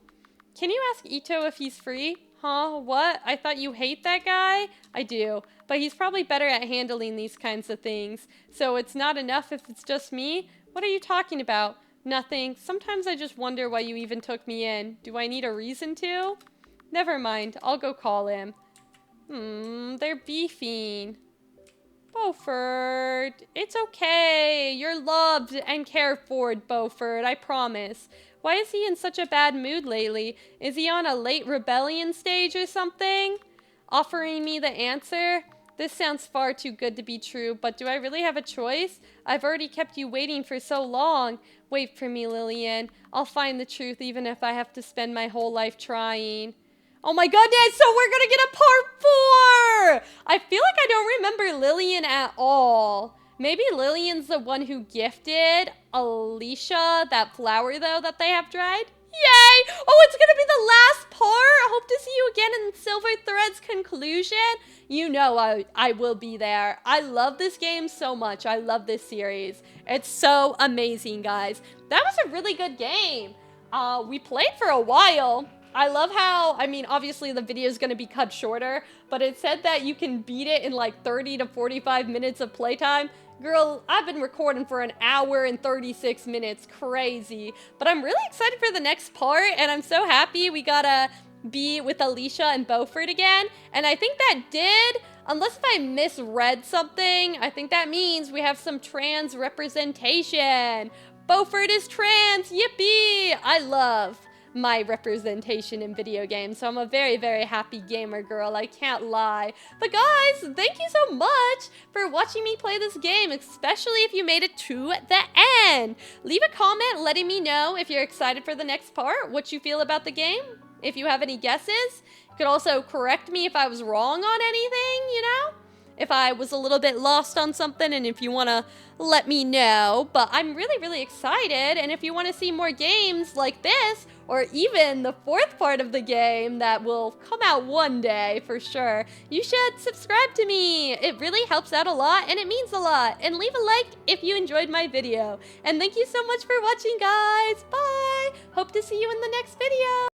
Speaker 1: Can you ask Ito if he's free? Huh? What? I thought you hate that guy? I do, but he's probably better at handling these kinds of things. So it's not enough if it's just me? What are you talking about? Nothing. Sometimes I just wonder why you even took me in. Do I need a reason to? Never mind. I'll go call him. They're beefing. Beaufort, it's okay. You're loved and cared for, Beaufort, I promise. Why is he in such a bad mood lately? Is he on a late rebellion stage or something? Offering me the answer? This sounds far too good to be true, but do I really have a choice? I've already kept you waiting for so long. Wait for me, Lillian. I'll find the truth even if I have to spend my whole life trying. Oh my goodness, so we're gonna get a part 4! I feel like I don't remember Lillian at all. Maybe Lillian's the one who gifted Alicia that flower, though, that they have dried. Yay! Oh, it's gonna be the last part! I hope to see you again in Silver Thread's conclusion. You know I will be there. I love this game so much. I love this series. It's so amazing, guys. That was a really good game. We played for a while. I love how, I mean, obviously the video is going to be cut shorter, but it said that you can beat it in like 30 to 45 minutes of playtime. Girl, I've been recording for an hour and 36 minutes. Crazy. But I'm really excited for the next part, and I'm so happy we got a be with Alicia and Beaufort again. And I think that did, unless if I misread something, I think that means we have some trans representation. Beaufort is trans, yippee! I love my representation in video games, so I'm a very, very happy gamer girl, I can't lie. But guys, thank you so much for watching me play this game, especially if you made it to the end. Leave a comment letting me know if you're excited for the next part, what you feel about the game, if you have any guesses. You could also correct me if I was wrong on anything, you know? If I was a little bit lost on something, and if you want to let me know. But I'm really, really excited, and if you want to see more games like this, or even the fourth part of the game that will come out one day for sure, you should subscribe to me. It really helps out a lot, and it means a lot. And leave a like if you enjoyed my video. And thank you so much for watching, guys. Bye! Hope to see you in the next video.